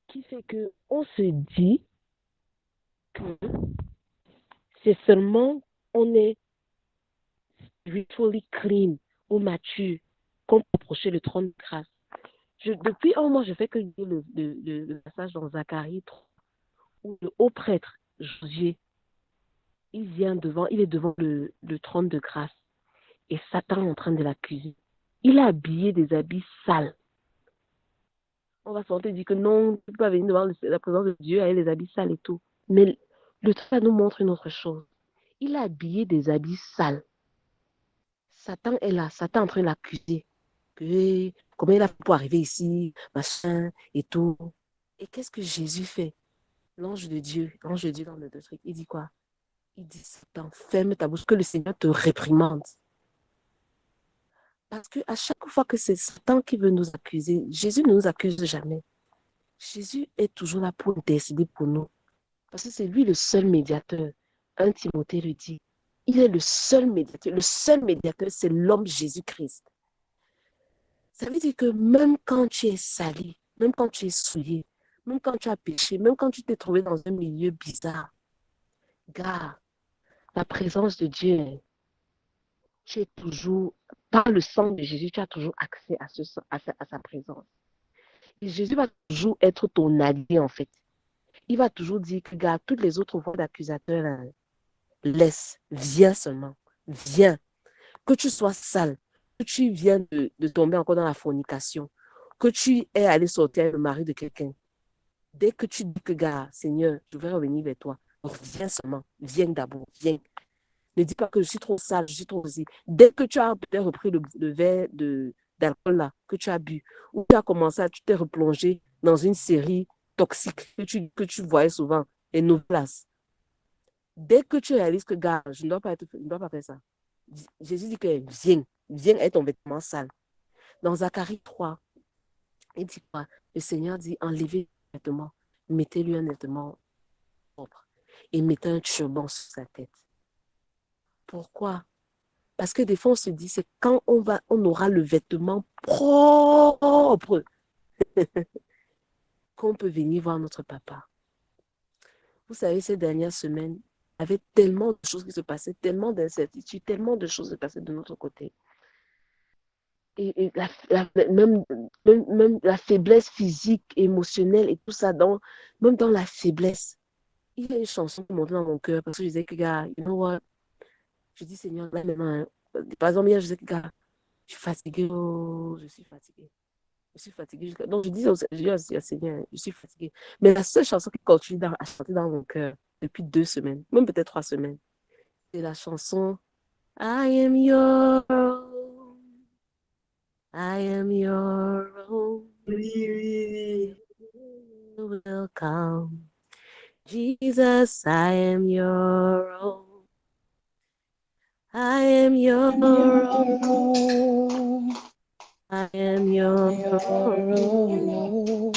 qui fait que on se dit que c'est seulement on est spiritually clean ou mature qu'on peut approcher le trône de grâce. Depuis un mois, je fais que lire le passage dans Zacharie 3 où le haut prêtre Josué, il est devant le trône de grâce et Satan est en train de l'accuser. Il a habillé des habits sales. On va sortir et dire que non, tu ne peux pas venir devant la présence de Dieu avec les habits sales et tout. Mais le travail nous montre une autre chose. Il a habillé des habits sales. Satan est là, Satan est en train de l'accuser. Que, comment il a fait pour arriver ici, machin et tout. Et qu'est-ce que Jésus fait? L'ange de Dieu dans le truc, il dit quoi? Il dit, Satan, ferme ta bouche, que le Seigneur te réprimande. Parce qu'à chaque fois que c'est Satan qui veut nous accuser, Jésus ne nous accuse jamais. Jésus est toujours là pour décider pour nous. Parce que c'est lui le seul médiateur. 1 Timothée le dit. Il est le seul médiateur. Le seul médiateur, c'est l'homme Jésus-Christ. Ça veut dire que même quand tu es sali, même quand tu es souillé, même quand tu as péché, même quand tu t'es trouvé dans un milieu bizarre, gars, la présence de Dieu, tu es toujours, par le sang de Jésus, tu as toujours accès à sa présence. Et Jésus va toujours être ton allié, en fait. Il va toujours dire que, gars, toutes les autres voix d'accusateurs, là, laisse, viens seulement, viens. Que tu sois sale, que tu viennes de tomber encore dans la fornication, que tu aies allé sortir avec le mari de quelqu'un. Dès que tu dis que, gars, Seigneur, je vais revenir vers toi, donc viens seulement, viens d'abord, viens. Ne dis pas que je suis trop sale, je suis trop aussi. Dès que tu as peut-être repris le verre d'alcool là, que tu as bu, ou tu as commencé tu t'es replongé dans une série toxique que tu voyais souvent, les nouvelles. Dès que tu réalises que, gars, je ne dois pas faire ça. Jésus dit que viens être ton vêtement sale. Dans Zacharie 3, il dit quoi? Le Seigneur dit, enlevez le vêtement, mettez-lui un vêtement propre et mettez un turban sur sa tête. Pourquoi? Parce que des fois, on se dit, c'est quand on aura le vêtement propre qu'on peut venir voir notre papa. Vous savez, ces dernières semaines, il y avait tellement de choses qui se passaient, tellement d'incertitudes, tellement de choses qui se passaient de notre côté. Et même la faiblesse physique, émotionnelle et tout ça, même dans la faiblesse. Il y a une chanson qui montait dans mon cœur parce que je disais que, gars, you know what? Je dis, Seigneur, là maintenant, par exemple, hier, je disais que, gars, je suis fatiguée, oh, je suis fatiguée. Je suis fatiguée. Donc, je dis au Seigneur, je suis fatiguée. Mais la seule chanson qui continue à chanter dans mon cœur depuis 2 semaines, même peut-être 3 semaines, c'est la chanson I am your own. I am your own. Oui. Welcome. Jesus, I am your own. I am your own. I am your own.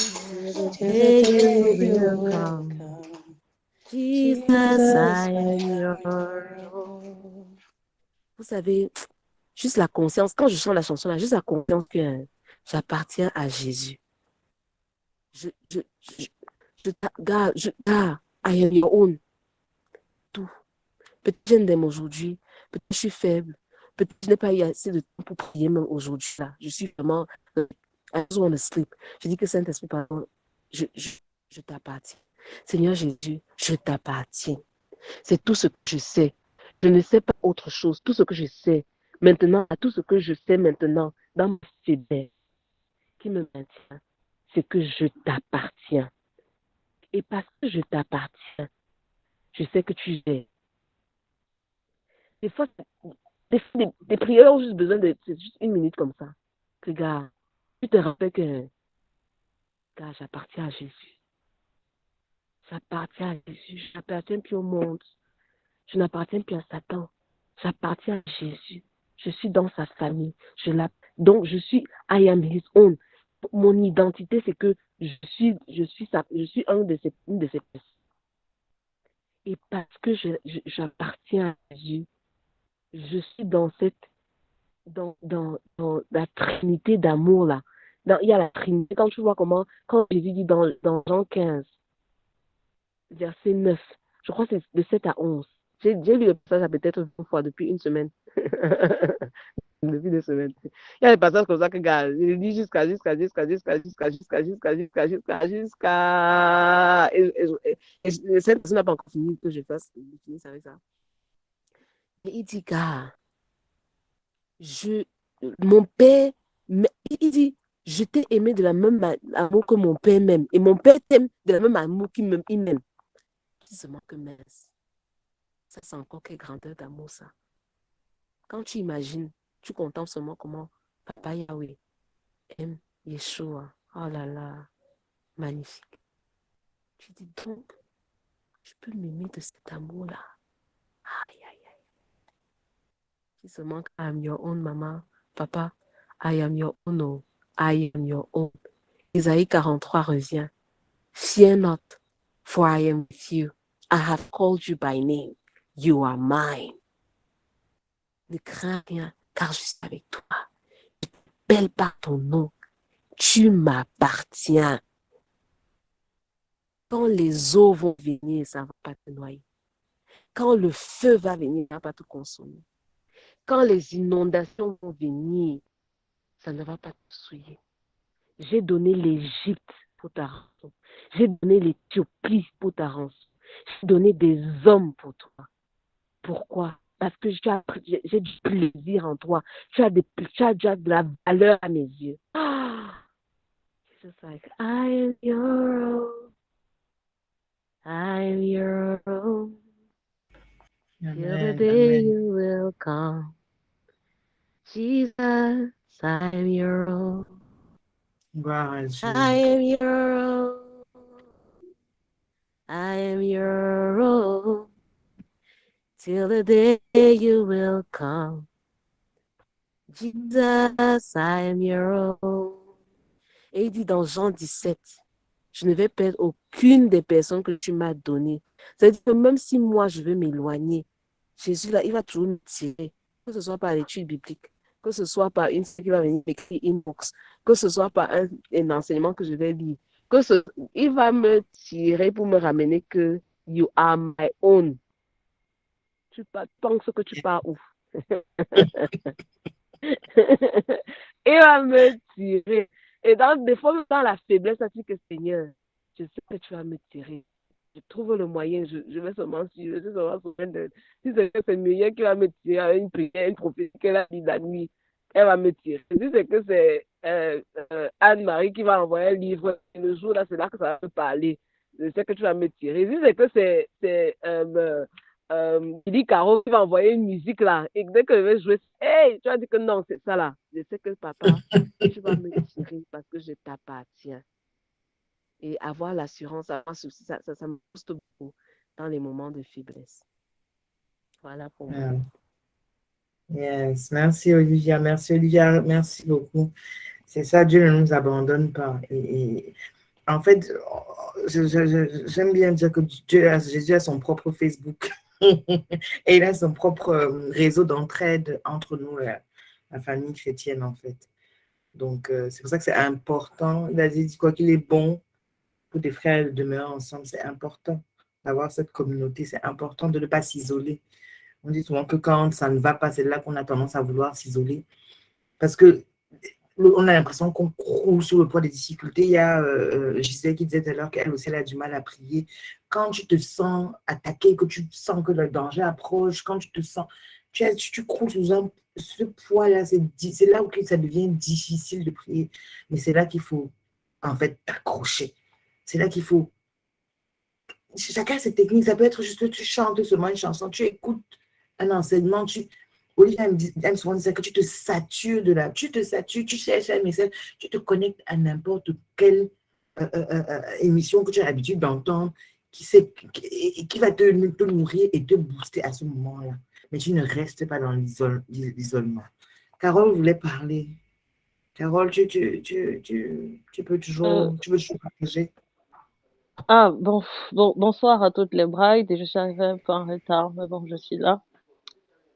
Say you will come. Jesus, I am your own. Vous savez, juste la conscience, quand je chante la chanson là, juste la conscience que j'appartiens à Jésus. I am your own. Tout. Peut-être que j'aime aujourd'hui, peut-être que je suis faible, peut-être que je n'ai pas eu assez de temps pour prier même aujourd'hui là. Je suis vraiment, I just want to sleep. Je dis que Saint-Esprit, pardon, je t'appartiens. Seigneur Jésus, je t'appartiens. C'est tout ce que je sais. Je ne sais pas autre chose. Tout ce que je sais maintenant, tout ce que je sais maintenant dans ma faiblesse qui me maintient, c'est que je t'appartiens. Et parce que je t'appartiens, je sais que tu es. Des fois, des prières ont juste besoin de c'est juste 1 minute comme ça. Que, gars, tu te rappelles que, gars, j'appartiens à Jésus. J'appartiens à Jésus. Je n'appartiens plus au monde. Je n'appartiens plus à Satan. J'appartiens à Jésus. Je suis dans sa famille. Donc, je suis I am his own. Mon identité, c'est que je suis une de ses personnes. Et parce que j'appartiens à Jésus, je suis dans la trinité d'amour là. Il y a la trinité. Quand tu vois quand Jésus dit dans Jean 15, verset 9, je crois que c'est de 7 à 11. J'ai lu le passage peut-être une fois depuis une semaine. Depuis 2 semaines. Il y a des passages comme ça que, gars, il dit jusqu'à. Et cette personne n'a pas encore fini que je finisse avec ça. Et il dit, gars, mon père, il dit, je t'ai aimé de la même amour que mon père m'aime. Et mon père t'aime de la même amour qu'il m'aime. Il se manque mince. Ça, c'est encore quelle grandeur d'amour, ça. Quand tu imagines, tu contemples seulement comment Papa Yahweh aime Yeshua. Oh là là, magnifique. Tu dis donc, je peux m'aimer de cet amour-là. Aïe, aïe, aïe. Si seulement I am your own, maman, papa, I am your own, oh, I am your own. Isaïe 43 revient. Fear not, for I am with you. I have called you by name. You are mine. Ne crains rien, car je suis avec toi. Je t'appelle par ton nom. Tu m'appartiens. Quand les eaux vont venir, ça ne va pas te noyer. Quand le feu va venir, ça ne va pas te consommer. Quand les inondations vont venir, ça ne va pas te souiller. J'ai donné l'Égypte pour ta rançon. J'ai donné l'Éthiopie pour ta rançon. J'ai donné des hommes pour toi. Pourquoi? Parce que j'ai du plaisir en toi. Tu as de la valeur à mes yeux. It's just like, I am your own. I am your own. Till the Amen. day Amen. you will come. Jesus, I am your own. Gloire à Dieu. I am your own. I am your own. Till the day you will come. Jesus, I am your own. Et il dit dans Jean 17, je ne vais perdre aucune des personnes que tu m'as données. C'est-à-dire que même si moi je veux m'éloigner, Jésus là, il va toujours me tirer. Que ce soit par l'étude biblique, que ce soit par une qui va venir m'écrire inbox, que ce soit par un enseignement que je vais lire, il va me tirer pour me ramener que you are my own. Tu penses que tu pars où? Il va me tirer. Et des fois, dans la faiblesse, ça dit que Seigneur, je sais que tu vas me tirer. Je trouve le moyen, je vais seulement suivre. Je vais seulement souvenir si c'est Muriel qui va me tirer avec une prière, une prophétie qu'elle a dit la nuit, elle va me tirer. Si c'est que c'est Anne-Marie qui va envoyer un livre, le jour là, c'est là que ça va me parler. Je sais que tu vas me tirer. Si c'est que c'est Lily Caro qui va envoyer une musique là, et dès que je vais jouer, hey, tu vas dire que non, c'est ça là. Je sais que papa, tu vas me tirer parce que je t'appartiens. Et avoir l'assurance, ça me booste beaucoup dans les moments de faiblesse. Voilà pour moi. Yes, merci Olivia, merci beaucoup. C'est ça, Dieu ne nous abandonne pas. Et en fait, j'aime bien dire que Jésus a son propre Facebook et il a son propre réseau d'entraide entre nous, la famille chrétienne en fait. Donc, c'est pour ça que c'est important. Il a dit quoi qu'il est bon pour des frères de demeurer ensemble, c'est important d'avoir cette communauté, c'est important de ne pas s'isoler. On dit souvent que quand ça ne va pas, c'est là qu'on a tendance à vouloir s'isoler. Parce que on a l'impression qu'on croule sous le poids des difficultés. Il y a Gisèle qui disait tout à l'heure qu'elle aussi elle a du mal à prier. Quand tu te sens attaqué, que tu sens que le danger approche, quand tu te sens, tu croules sous ce poids-là, c'est là où ça devient difficile de prier. Mais c'est là qu'il faut en fait t'accrocher. C'est là qu'il faut. Chacun a ses techniques. Ça peut être juste tu chantes seulement une chanson, tu écoutes un enseignement, Olivier aime souvent dire que tu te satures tu cherches un message, tu te connectes à n'importe quelle émission que tu as l'habitude d'entendre qui va te nourrir et te booster à ce moment-là. Mais tu ne restes pas dans l'isolement. Carole voulait parler. Carole, tu peux toujours partager. Bonsoir à toutes les brides. Je suis arrivée un peu en retard, mais bon, je suis là.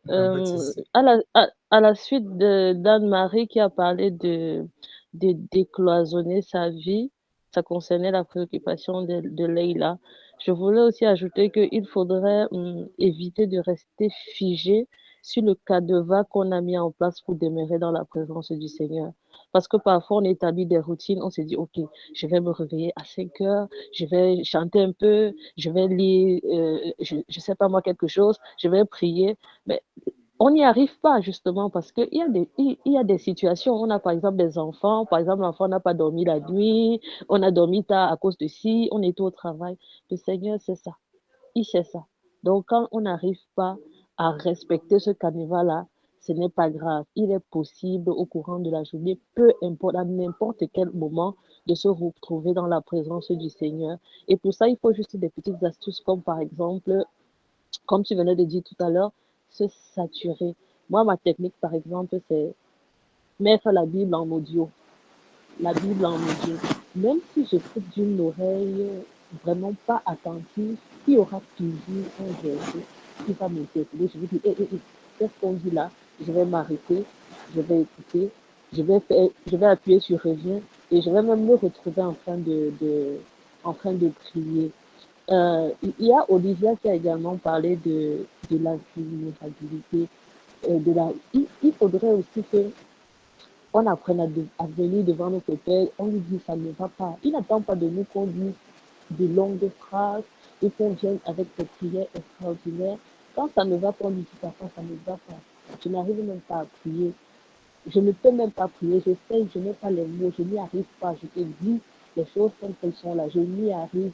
pas de souci. À la suite d'Anne-Marie qui a parlé de décloisonner sa vie, ça concernait la préoccupation de Leïla. Je voulais aussi ajouter qu'il faudrait éviter de rester figé sur le canevas qu'on a mis en place pour demeurer dans la présence du Seigneur. Parce que parfois, on établit des routines, on se dit, OK, je vais me réveiller à 5 heures, je vais chanter un peu, je vais lire, je ne sais pas moi, quelque chose, je vais prier. Mais on n'y arrive pas justement parce qu'il y a des situations. On a par exemple des enfants, par exemple l'enfant n'a pas dormi la nuit, on a dormi tard à cause de ci, on est au travail. Le Seigneur sait ça, il sait ça. Donc quand on n'arrive pas à respecter ce canevas-là, ce n'est pas grave. Il est possible au courant de la journée, peu importe, à n'importe quel moment, de se retrouver dans la présence du Seigneur. Et pour ça, il faut juste des petites astuces comme par exemple, comme tu venais de dire tout à l'heure, se saturer. Moi, ma technique, par exemple, c'est mettre la Bible en audio. La Bible en audio. Même si j'écoute d'une oreille vraiment pas attentive, il y aura toujours un verset qui va m'interpeller. Je vais dire, qu'est-ce qu'on dit là? Je vais m'arrêter, je vais écouter, je vais appuyer sur reviens et je vais même me retrouver en train de prier. Il y a Olivia qui a également parlé de la vulnérabilité. Il faudrait aussi que on apprenne à venir devant notre Père, on lui dit ça ne va pas. Il n'attend pas de nous qu'on dise de longues phrases et qu'on vienne avec des prières extraordinaires. Quand ça ne va pas, on lui dit papa, ça ne va pas. Je n'arrive même pas à prier. Je ne peux même pas prier. J'essaie, je n'ai pas les mots, je n'y arrive pas. Je te dis les choses telles qu'elles sont là. Je n'y arrive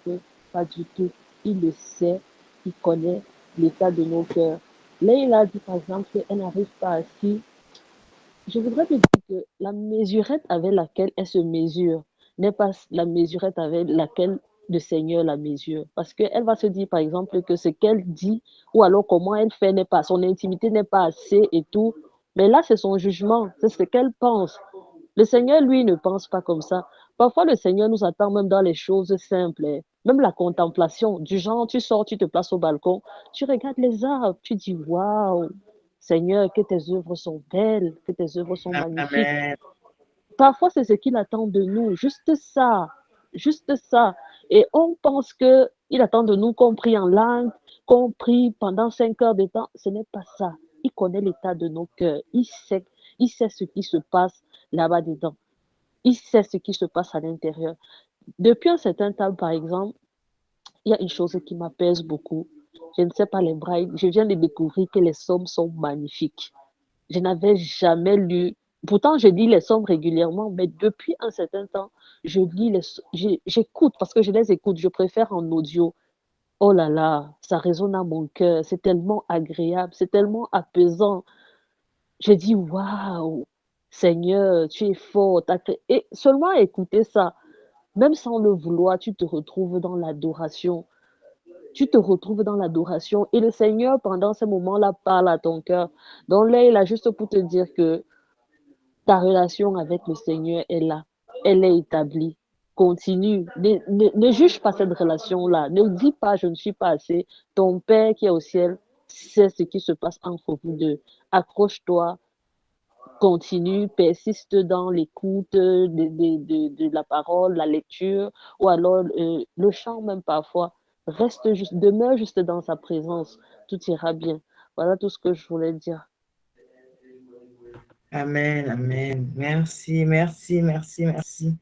pas du tout. Il le sait, il connaît l'état de nos cœurs. Là, il a dit par exemple qu'elle n'arrive pas à s'y. Je voudrais te dire que la mesurette avec laquelle elle se mesure n'est pas la mesurette avec laquelle le Seigneur la mesure. Parce qu'elle va se dire, par exemple, que ce qu'elle dit ou alors comment elle fait n'est pas, son intimité n'est pas assez et tout. Mais là, c'est son jugement, c'est ce qu'elle pense. Le Seigneur, lui, ne pense pas comme ça. Parfois, le Seigneur nous attend même dans les choses simples, hein. Même la contemplation, du genre, tu sors, tu te places au balcon, tu regardes les arbres, tu dis, waouh, Seigneur, que tes œuvres sont belles, que tes œuvres sont magnifiques. Amen. Parfois, c'est ce qu'il attend de nous, juste ça, juste ça. Et on pense que il attend de nous qu'on prie en langue, qu'on prie pendant 5 heures de temps. Ce n'est pas ça. Il connaît l'état de nos cœurs. Il sait ce qui se passe là-bas dedans. Il sait ce qui se passe à l'intérieur. Depuis un certain temps, par exemple, il y a une chose qui m'apaise beaucoup. Je ne sais pas les brailles. Je viens de découvrir que les psaumes sont magnifiques. Je n'avais jamais lu. Pourtant, je lis les psaumes régulièrement, mais depuis un certain temps, j'écoute parce que je les écoute. Je préfère en audio. Oh là là, ça résonne à mon cœur. C'est tellement agréable, c'est tellement apaisant. Je dis, waouh, Seigneur, tu es fort. Et seulement écouter ça, même sans le vouloir, tu te retrouves dans l'adoration. Tu te retrouves dans l'adoration et le Seigneur, pendant ces moments-là, parle à ton cœur. Donc là, il a juste pour te dire que ta relation avec le Seigneur est là. Elle est établie. Continue. Ne juge pas cette relation-là. Ne dis pas, je ne suis pas assez. Ton Père qui est au ciel sait ce qui se passe entre vous deux. Accroche-toi, continue, persiste dans l'écoute de la parole, la lecture, ou alors le chant même parfois. Reste juste, demeure juste dans sa présence. Tout ira bien. Voilà tout ce que je voulais dire. Amen, amen. Merci, merci, merci, merci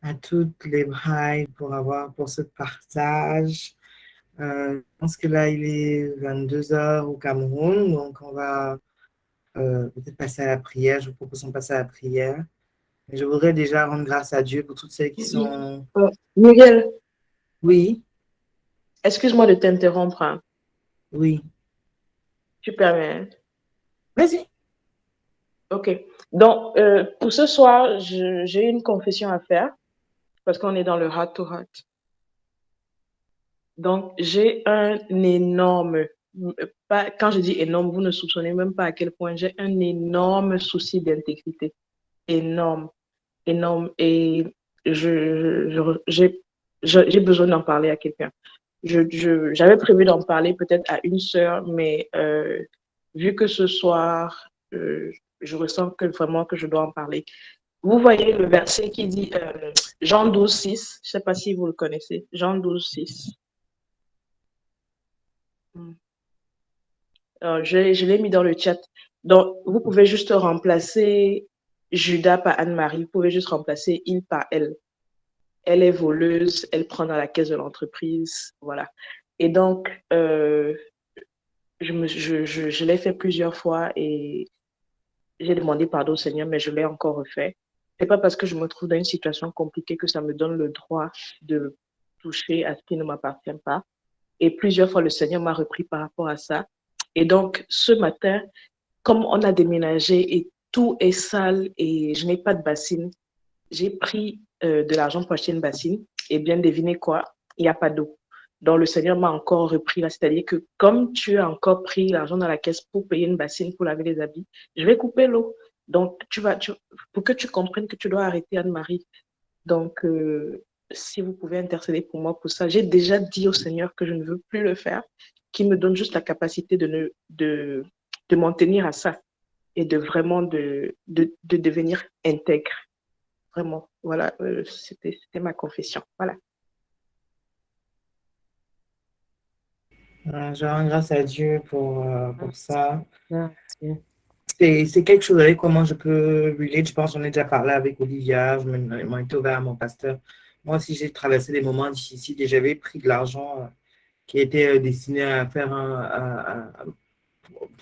à toutes les brailles pour ce partage. Je pense que là, il est 22 heures au Cameroun, donc on va peut-être passer à la prière. Je vous propose qu'on passe à la prière. Et je voudrais déjà rendre grâce à Dieu pour toutes celles qui sont... Miguel, Oui, excuse-moi de t'interrompre, hein. oui. Tu permets? Vas-y. Ok. Donc, pour ce soir, j'ai une confession à faire parce qu'on est dans le heart to heart. Donc, j'ai un énorme, quand je dis énorme, vous ne soupçonnez même pas à quel point j'ai un énorme souci d'intégrité. Énorme, énorme. Et j'ai besoin d'en parler à quelqu'un. J'avais prévu d'en parler peut-être à une sœur, mais vu que ce soir, je ressens que vraiment que je dois en parler. Vous voyez le verset qui dit Jean 12, 6. Je ne sais pas si vous le connaissez. Jean 12, 6. Je l'ai mis dans le chat. Donc, vous pouvez juste remplacer Judas par Anne-Marie. Vous pouvez juste remplacer il par elle. Elle est voleuse, elle prend dans la caisse de l'entreprise. Voilà. Et donc, je l'ai fait plusieurs fois et j'ai demandé pardon au Seigneur, mais je l'ai encore refait. C'est pas parce que je me trouve dans une situation compliquée que ça me donne le droit de toucher à ce qui ne m'appartient pas. Et plusieurs fois, le Seigneur m'a repris par rapport à ça. Et donc, ce matin, comme on a déménagé et tout est sale et je n'ai pas de bassine, j'ai pris de l'argent pour acheter une bassine. Et bien, devinez quoi? Il n'y a pas d'eau. Donc, le Seigneur m'a encore repris là. C'est-à-dire que comme tu as encore pris l'argent dans la caisse pour payer une bassine pour laver les habits, je vais couper l'eau. Donc, pour que tu comprennes que tu dois arrêter, Anne-Marie. Donc, si vous pouvez intercéder pour moi pour ça, j'ai déjà dit au Seigneur que je ne veux plus le faire, qu'il me donne juste la capacité de m'en tenir à ça et de vraiment de devenir intègre. Vraiment, voilà, c'était ma confession. Voilà. Je rends grâce à Dieu pour ça. Merci. C'est quelque chose avec comment je peux relate. Je pense que j'en ai déjà parlé avec Olivia. Je m'en été ouvert à mon pasteur. Moi aussi, j'ai traversé des moments difficiles et j'avais pris de l'argent qui était destiné à faire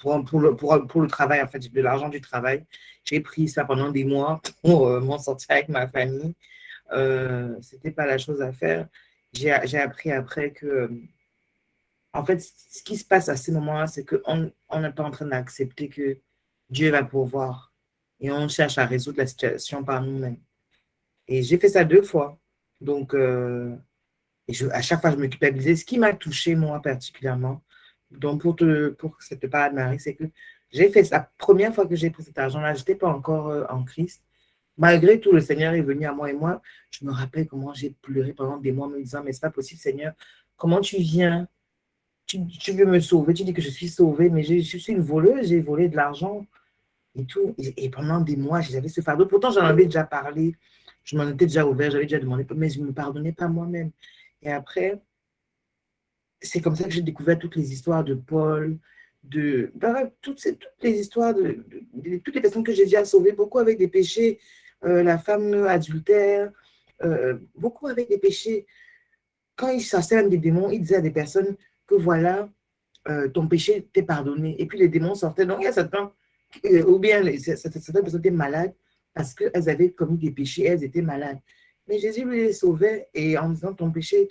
pour le travail, en fait, de l'argent du travail. J'ai pris ça pendant des mois pour m'en sortir avec ma famille. C'était pas la chose à faire. J'ai appris après que, en fait, ce qui se passe à ces moments-là, c'est qu'on n'est pas en train d'accepter que Dieu va pourvoir et on cherche à résoudre la situation par nous-mêmes. Et j'ai fait ça 2 fois. Donc, à chaque fois, je me culpabilisais. Ce qui m'a touché, moi, particulièrement, donc pour que ça te parle, Marie, c'est que j'ai fait ça. La première fois que j'ai pris cet argent-là, je n'étais pas encore en Christ. Malgré tout, le Seigneur est venu à moi et moi, je me rappelle comment j'ai pleuré pendant des mois, me disant, mais c'est pas possible, Seigneur, comment tu viens? Tu veux me sauver, tu dis que je suis sauvée, mais je suis une voleuse, j'ai volé de l'argent et tout. Et pendant des mois, j'avais ce fardeau. Pourtant, j'en avais déjà parlé, je m'en étais déjà ouvert, j'avais déjà demandé, mais je ne me pardonnais pas moi-même. Et après, c'est comme ça que j'ai découvert toutes les histoires de Paul, toutes les histoires de toutes les personnes que Jésus a sauvées, beaucoup avec des péchés, la femme adultère, beaucoup avec des péchés. Quand il chassait des démons, il disait à des personnes que voilà, ton péché t'est pardonné. Et puis les démons sortaient. Donc il y a certains, ou bien certaines personnes étaient malades parce qu'elles avaient commis des péchés, elles étaient malades. Mais Jésus les sauvait et en disant ton péché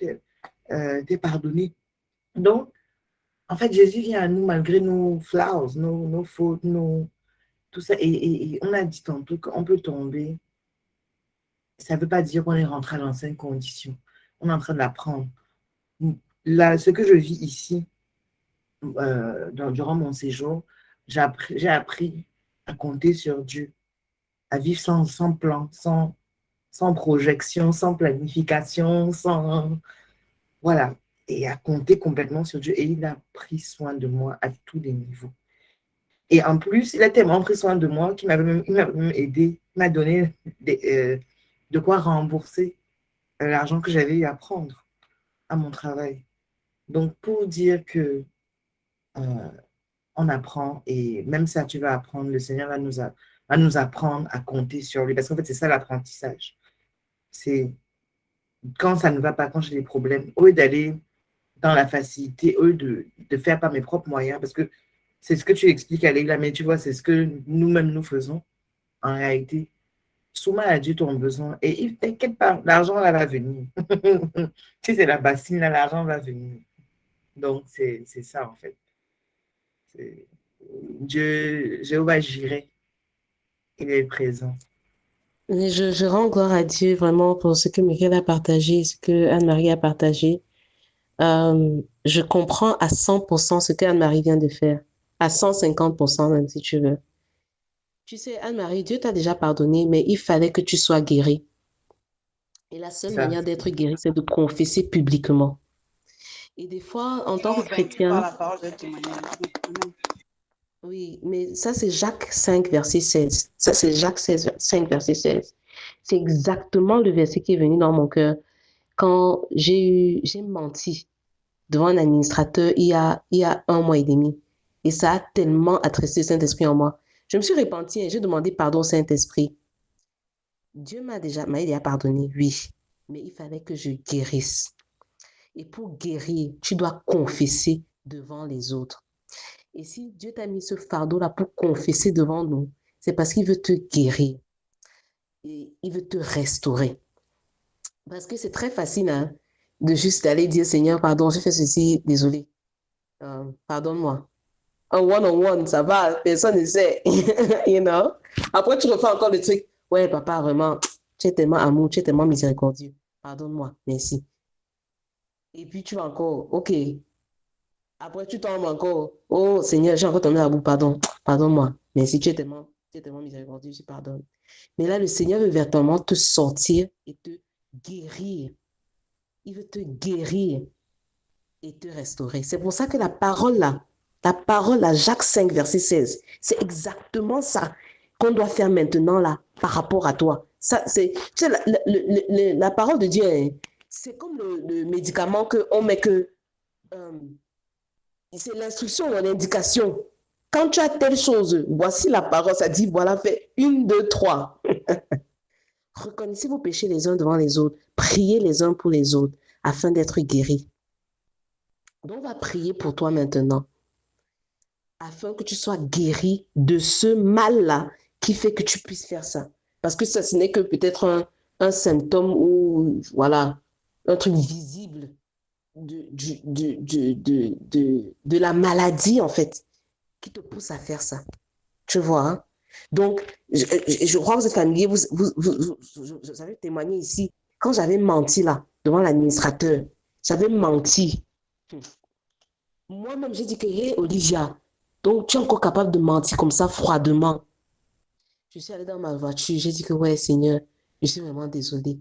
t'est pardonné. Donc, en fait, Jésus vient à nous malgré nos flaws, nos fautes, tout ça. Et on a dit tantôt qu'on peut tomber. Ça ne veut pas dire qu'on est rentré à l'ancienne condition. On est en train de l'apprendre. Là, ce que je vis ici, durant mon séjour, j'ai appris à compter sur Dieu, à vivre sans plan, sans projection, sans planification, voilà, et à compter complètement sur Dieu. Et il a pris soin de moi à tous les niveaux. Et en plus, il a tellement pris soin de moi qu'il m'avait même aidé, il m'a donné de quoi rembourser l'argent que j'avais eu à prendre à mon travail. Donc, pour dire que on apprend, et même ça, tu vas apprendre, le Seigneur va nous apprendre à compter sur lui. Parce qu'en fait, c'est ça l'apprentissage. C'est quand ça ne va pas, quand j'ai des problèmes, au lieu d'aller dans la facilité, au lieu de faire par mes propres moyens, parce que c'est ce que tu expliques à Leila, mais tu vois, c'est ce que nous-mêmes nous faisons. En réalité, soumets à Dieu ton besoin et t'inquiète pas, l'argent là va venir. Si c'est la bassine là, l'argent va venir. Donc, c'est ça en fait. Dieu, Jéhovah Jireh, il est présent. Mais je rends gloire à Dieu vraiment pour ce que Michael a partagé, ce que Anne-Marie a partagé. Je comprends à 100% ce que Anne-Marie vient de faire, à 150% même si tu veux. Tu sais, Anne-Marie, Dieu t'a déjà pardonné, mais il fallait que tu sois guérie. Et la seule manière d'être guérie, c'est de confesser publiquement. Et des fois, en tant que chrétien, Oui, mais ça, c'est Jacques 5, verset 16. Ça, c'est Jacques 5, verset 16. C'est exactement le verset qui est venu dans mon cœur quand j'ai menti devant un administrateur il y a 1 mois et demi. Et ça a tellement attristé le Saint-Esprit en moi. Je me suis repentie et j'ai demandé pardon au Saint-Esprit. Dieu m'a déjà pardonné, oui, mais il fallait que je guérisse. Et pour guérir, tu dois confesser devant les autres. Et si Dieu t'a mis ce fardeau-là pour confesser devant nous, c'est parce qu'il veut te guérir et il veut te restaurer. Parce que c'est très facile hein, de juste aller dire Seigneur, pardon, j'ai fait ceci, désolé, pardonne-moi. Un one-on-one, ça va, personne ne sait. You know? Après, tu refais encore le truc. Ouais, papa, vraiment, tu es tellement amour, tu es tellement miséricordieux. Pardonne-moi, merci. Et puis tu vas encore, ok. Après, tu tombes encore. Oh Seigneur, j'ai encore tombé à bout, pardon. Pardonne-moi. Merci, tu es tellement miséricordieux, je pardonne. Mais là, le Seigneur veut véritablement te sortir et te guérir. Il veut te guérir et te restaurer. C'est pour ça que la parole là, Jacques 5, verset 16, c'est exactement ça qu'on doit faire maintenant là, par rapport à toi. Ça, tu sais, la parole de Dieu, hein, c'est comme le médicament qu'on met que... c'est l'instruction ou l'indication. Quand tu as telle chose, voici la parole, ça dit, voilà, fais 1, 2, 3. Reconnaissez vos péchés les uns devant les autres. Priez les uns pour les autres afin d'être guéris. Donc, on va prier pour toi maintenant afin que tu sois guéri de ce mal-là qui fait que tu puisses faire ça. Parce que ça, ce n'est que peut-être un symptôme ou, voilà, un truc visible de la maladie, en fait, qui te pousse à faire ça. Tu vois, hein? Donc, je crois que vous êtes familier, vous avez témoigné ici, quand j'avais menti là, devant l'administrateur, j'avais menti. Moi-même, j'ai dit que, hé, Olivia, donc tu es encore capable de mentir comme ça, froidement. Je suis allée dans ma voiture, j'ai dit que, ouais, Seigneur, je suis vraiment désolée.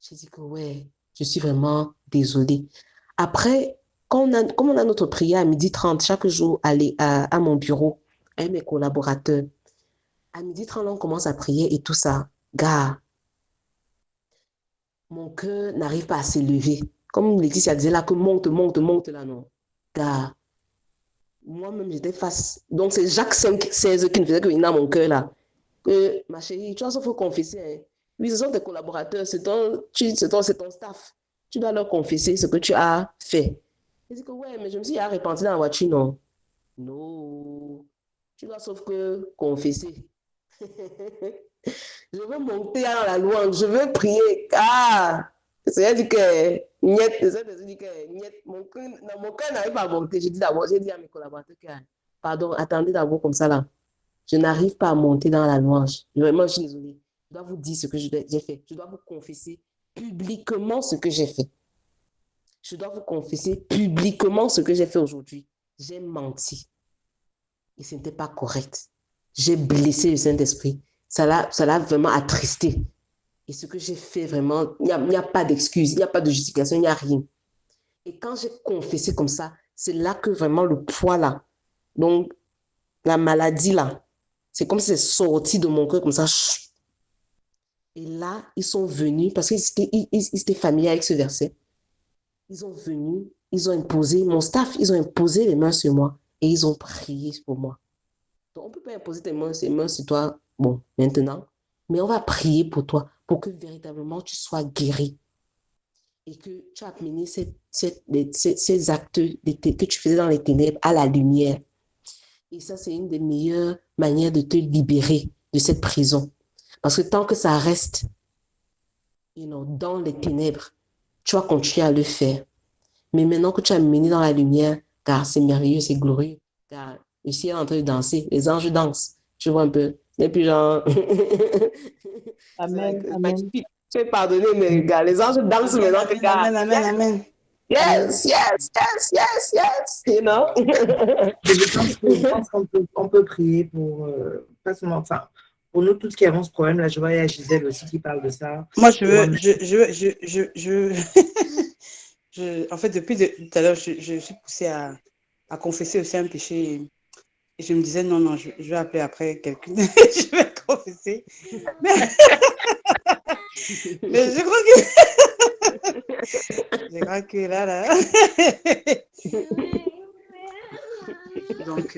J'ai dit que, ouais, je suis vraiment désolée. Après, comme on a notre prière à 12h30 chaque jour à mon bureau, avec mes collaborateurs, à 12h30, on commence à prier et tout ça. Gars, mon cœur n'arrive pas à s'élever. Comme Laetitia disait là, que monte là, non. Gars, moi-même, j'étais face. Donc, c'est Jacques 5, 16 qui me faisait venir dans mon cœur là. Que, ma chérie, tu vois, il faut confesser. Hein. Oui, ce sont tes collaborateurs, c'est ton staff. Tu dois leur confesser ce que tu as fait. Je dis que ouais, mais je me suis repenti dans la voiture, non. Non. Tu dois sauf que confesser. Je veux monter dans la louange, je veux prier. Ah! Le Seigneur dit que, mon cœur n'arrive pas à monter. J'ai dit à mes collaborateurs que, pardon, attendez d'abord comme ça là. Je n'arrive pas à monter dans la louange. Vraiment, je suis désolée. Je dois vous dire ce que j'ai fait. Je dois vous confesser publiquement ce que j'ai fait. Je dois vous confesser publiquement ce que j'ai fait aujourd'hui. J'ai menti. Et ce n'était pas correct. J'ai blessé le Saint-Esprit. Ça l'a vraiment attristé. Et ce que j'ai fait vraiment, il n'y a pas d'excuse, il n'y a pas de justification, il n'y a rien. Et quand j'ai confessé comme ça, c'est là que vraiment le poids là, donc la maladie là, c'est comme si c'est sorti de mon cœur comme ça. Et là, ils sont venus, parce qu'ils étaient familiers avec ce verset. Ils sont venus, ils ont imposé, mon staff, ils ont imposé les mains sur moi et ils ont prié pour moi. Donc, on ne peut pas imposer tes mains sur toi, bon, maintenant, mais on va prier pour toi, pour que véritablement tu sois guéri et que tu as amené ces actes que tu faisais dans les ténèbres à la lumière. Et ça, c'est une des meilleures manières de te libérer de cette prison. Parce que tant que ça reste dans les ténèbres, tu vas continuer à le faire. Mais maintenant que tu as mené dans la lumière, car c'est merveilleux, c'est glorieux, car le ciel est en train de danser, les anges dansent, tu vois un peu. Et puis genre... Amen, amen. Tu es pardonné, mais gars, les anges dansent maintenant. Amen. Yes. You know? Je pense qu'on peut prier pour, pas seulement, enfin, pour nous tous qui avons ce problème. Là, je vois, il y a Gisèle aussi qui parle de ça. Moi, en fait, depuis tout à l'heure, je suis poussée à confesser aussi un péché. Et Et je me disais, non, non, je vais appeler après quelqu'un, je vais confesser. Mais je crois je crois que là. Donc,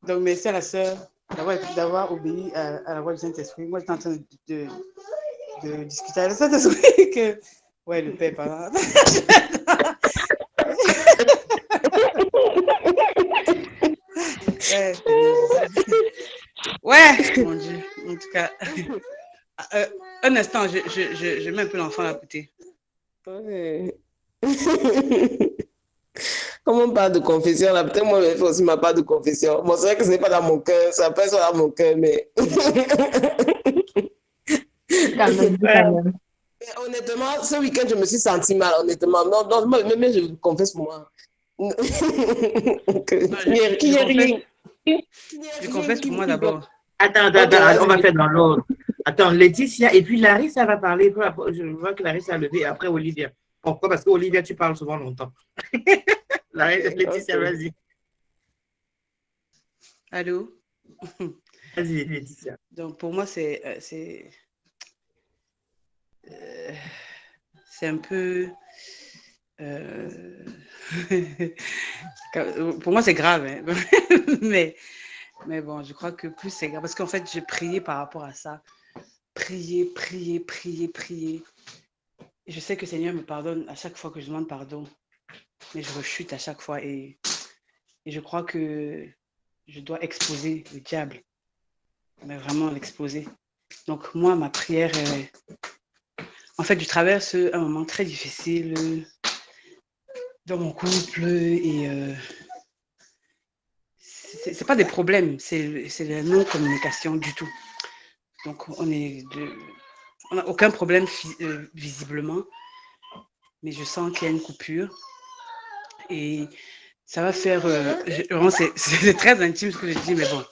donc, merci à la sœur d'avoir obéi à la voix du Saint-Esprit. Moi, j'étais en train de discuter avec le Saint-Esprit que, ouais, le Père, par exemple. Ouais, mon Dieu, en tout cas. Un instant, je mets un peu l'enfant à côté. Ouais. Comme on parle de confession, là, peut-être moi, je vais faire aussi ma part de confession. Bon, c'est vrai que ce n'est pas dans mon cœur, ça peut être dans mon cœur, mais... Mais honnêtement, ce week-end, je me suis sentie mal, honnêtement. Non, non, moi, même je confesse pour moi. Je confesse pour moi d'abord. Attends, on va faire dans l'ordre. Attends, Laetitia, et puis Larissa va parler. Je vois que Larissa a levé, après Olivia. Pourquoi? Parce que Olivia, tu parles souvent longtemps. Laetitia, vas-y. Allô? Vas-y, Laetitia. Donc, pour moi, c'est un peu... pour moi, c'est grave. Hein? mais bon, je crois que plus c'est grave. Parce qu'en fait, j'ai prié par rapport à ça. Prier. Et je sais que le Seigneur me pardonne à chaque fois que je demande pardon. Mais je rechute à chaque fois. Et je crois que je dois exposer le diable. Mais vraiment l'exposer. Donc, moi, ma prière est... En fait, je traverse un moment très difficile dans mon couple et c'est pas des problèmes, c'est la non-communication du tout. Donc, on n'a aucun problème visiblement, mais je sens qu'il y a une coupure et ça va faire... vraiment, c'est très intime ce que je dis, mais bon,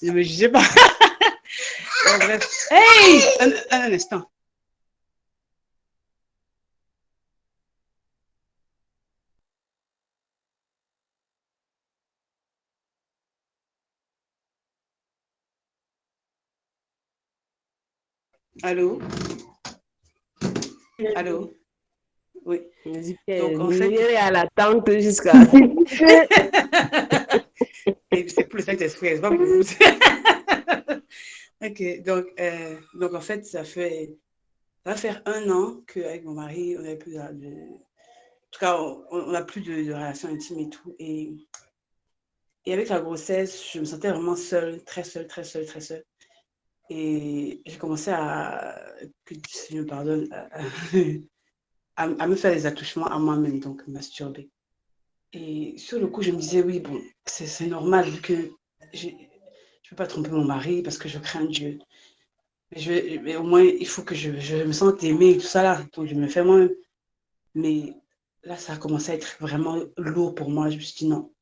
ne me jugez pas. En bref. Hey! Un instant. Allô? Allô? Oui. Donc, en fait... est à l'attente jusqu'à... C'est plus le Saint-Esprit, c'est pas pour vous. Ok, donc en fait, ça va faire 1 an qu'avec mon mari, on n'avait plus en tout cas, on n'a plus de relation intime et tout. Et avec la grossesse, je me sentais vraiment seule, très seule. Et j'ai commencé que Dieu me pardonne, à me faire des attouchements à moi-même, donc masturber. Et sur le coup, je me disais, oui, bon, c'est normal vu que je ne peux pas tromper mon mari parce que je crains Dieu. Mais au moins, il faut que je me sente aimée et tout ça là. Donc, je me fais moi-même. Mais là, ça a commencé à être vraiment lourd pour moi. Je me suis dit, non,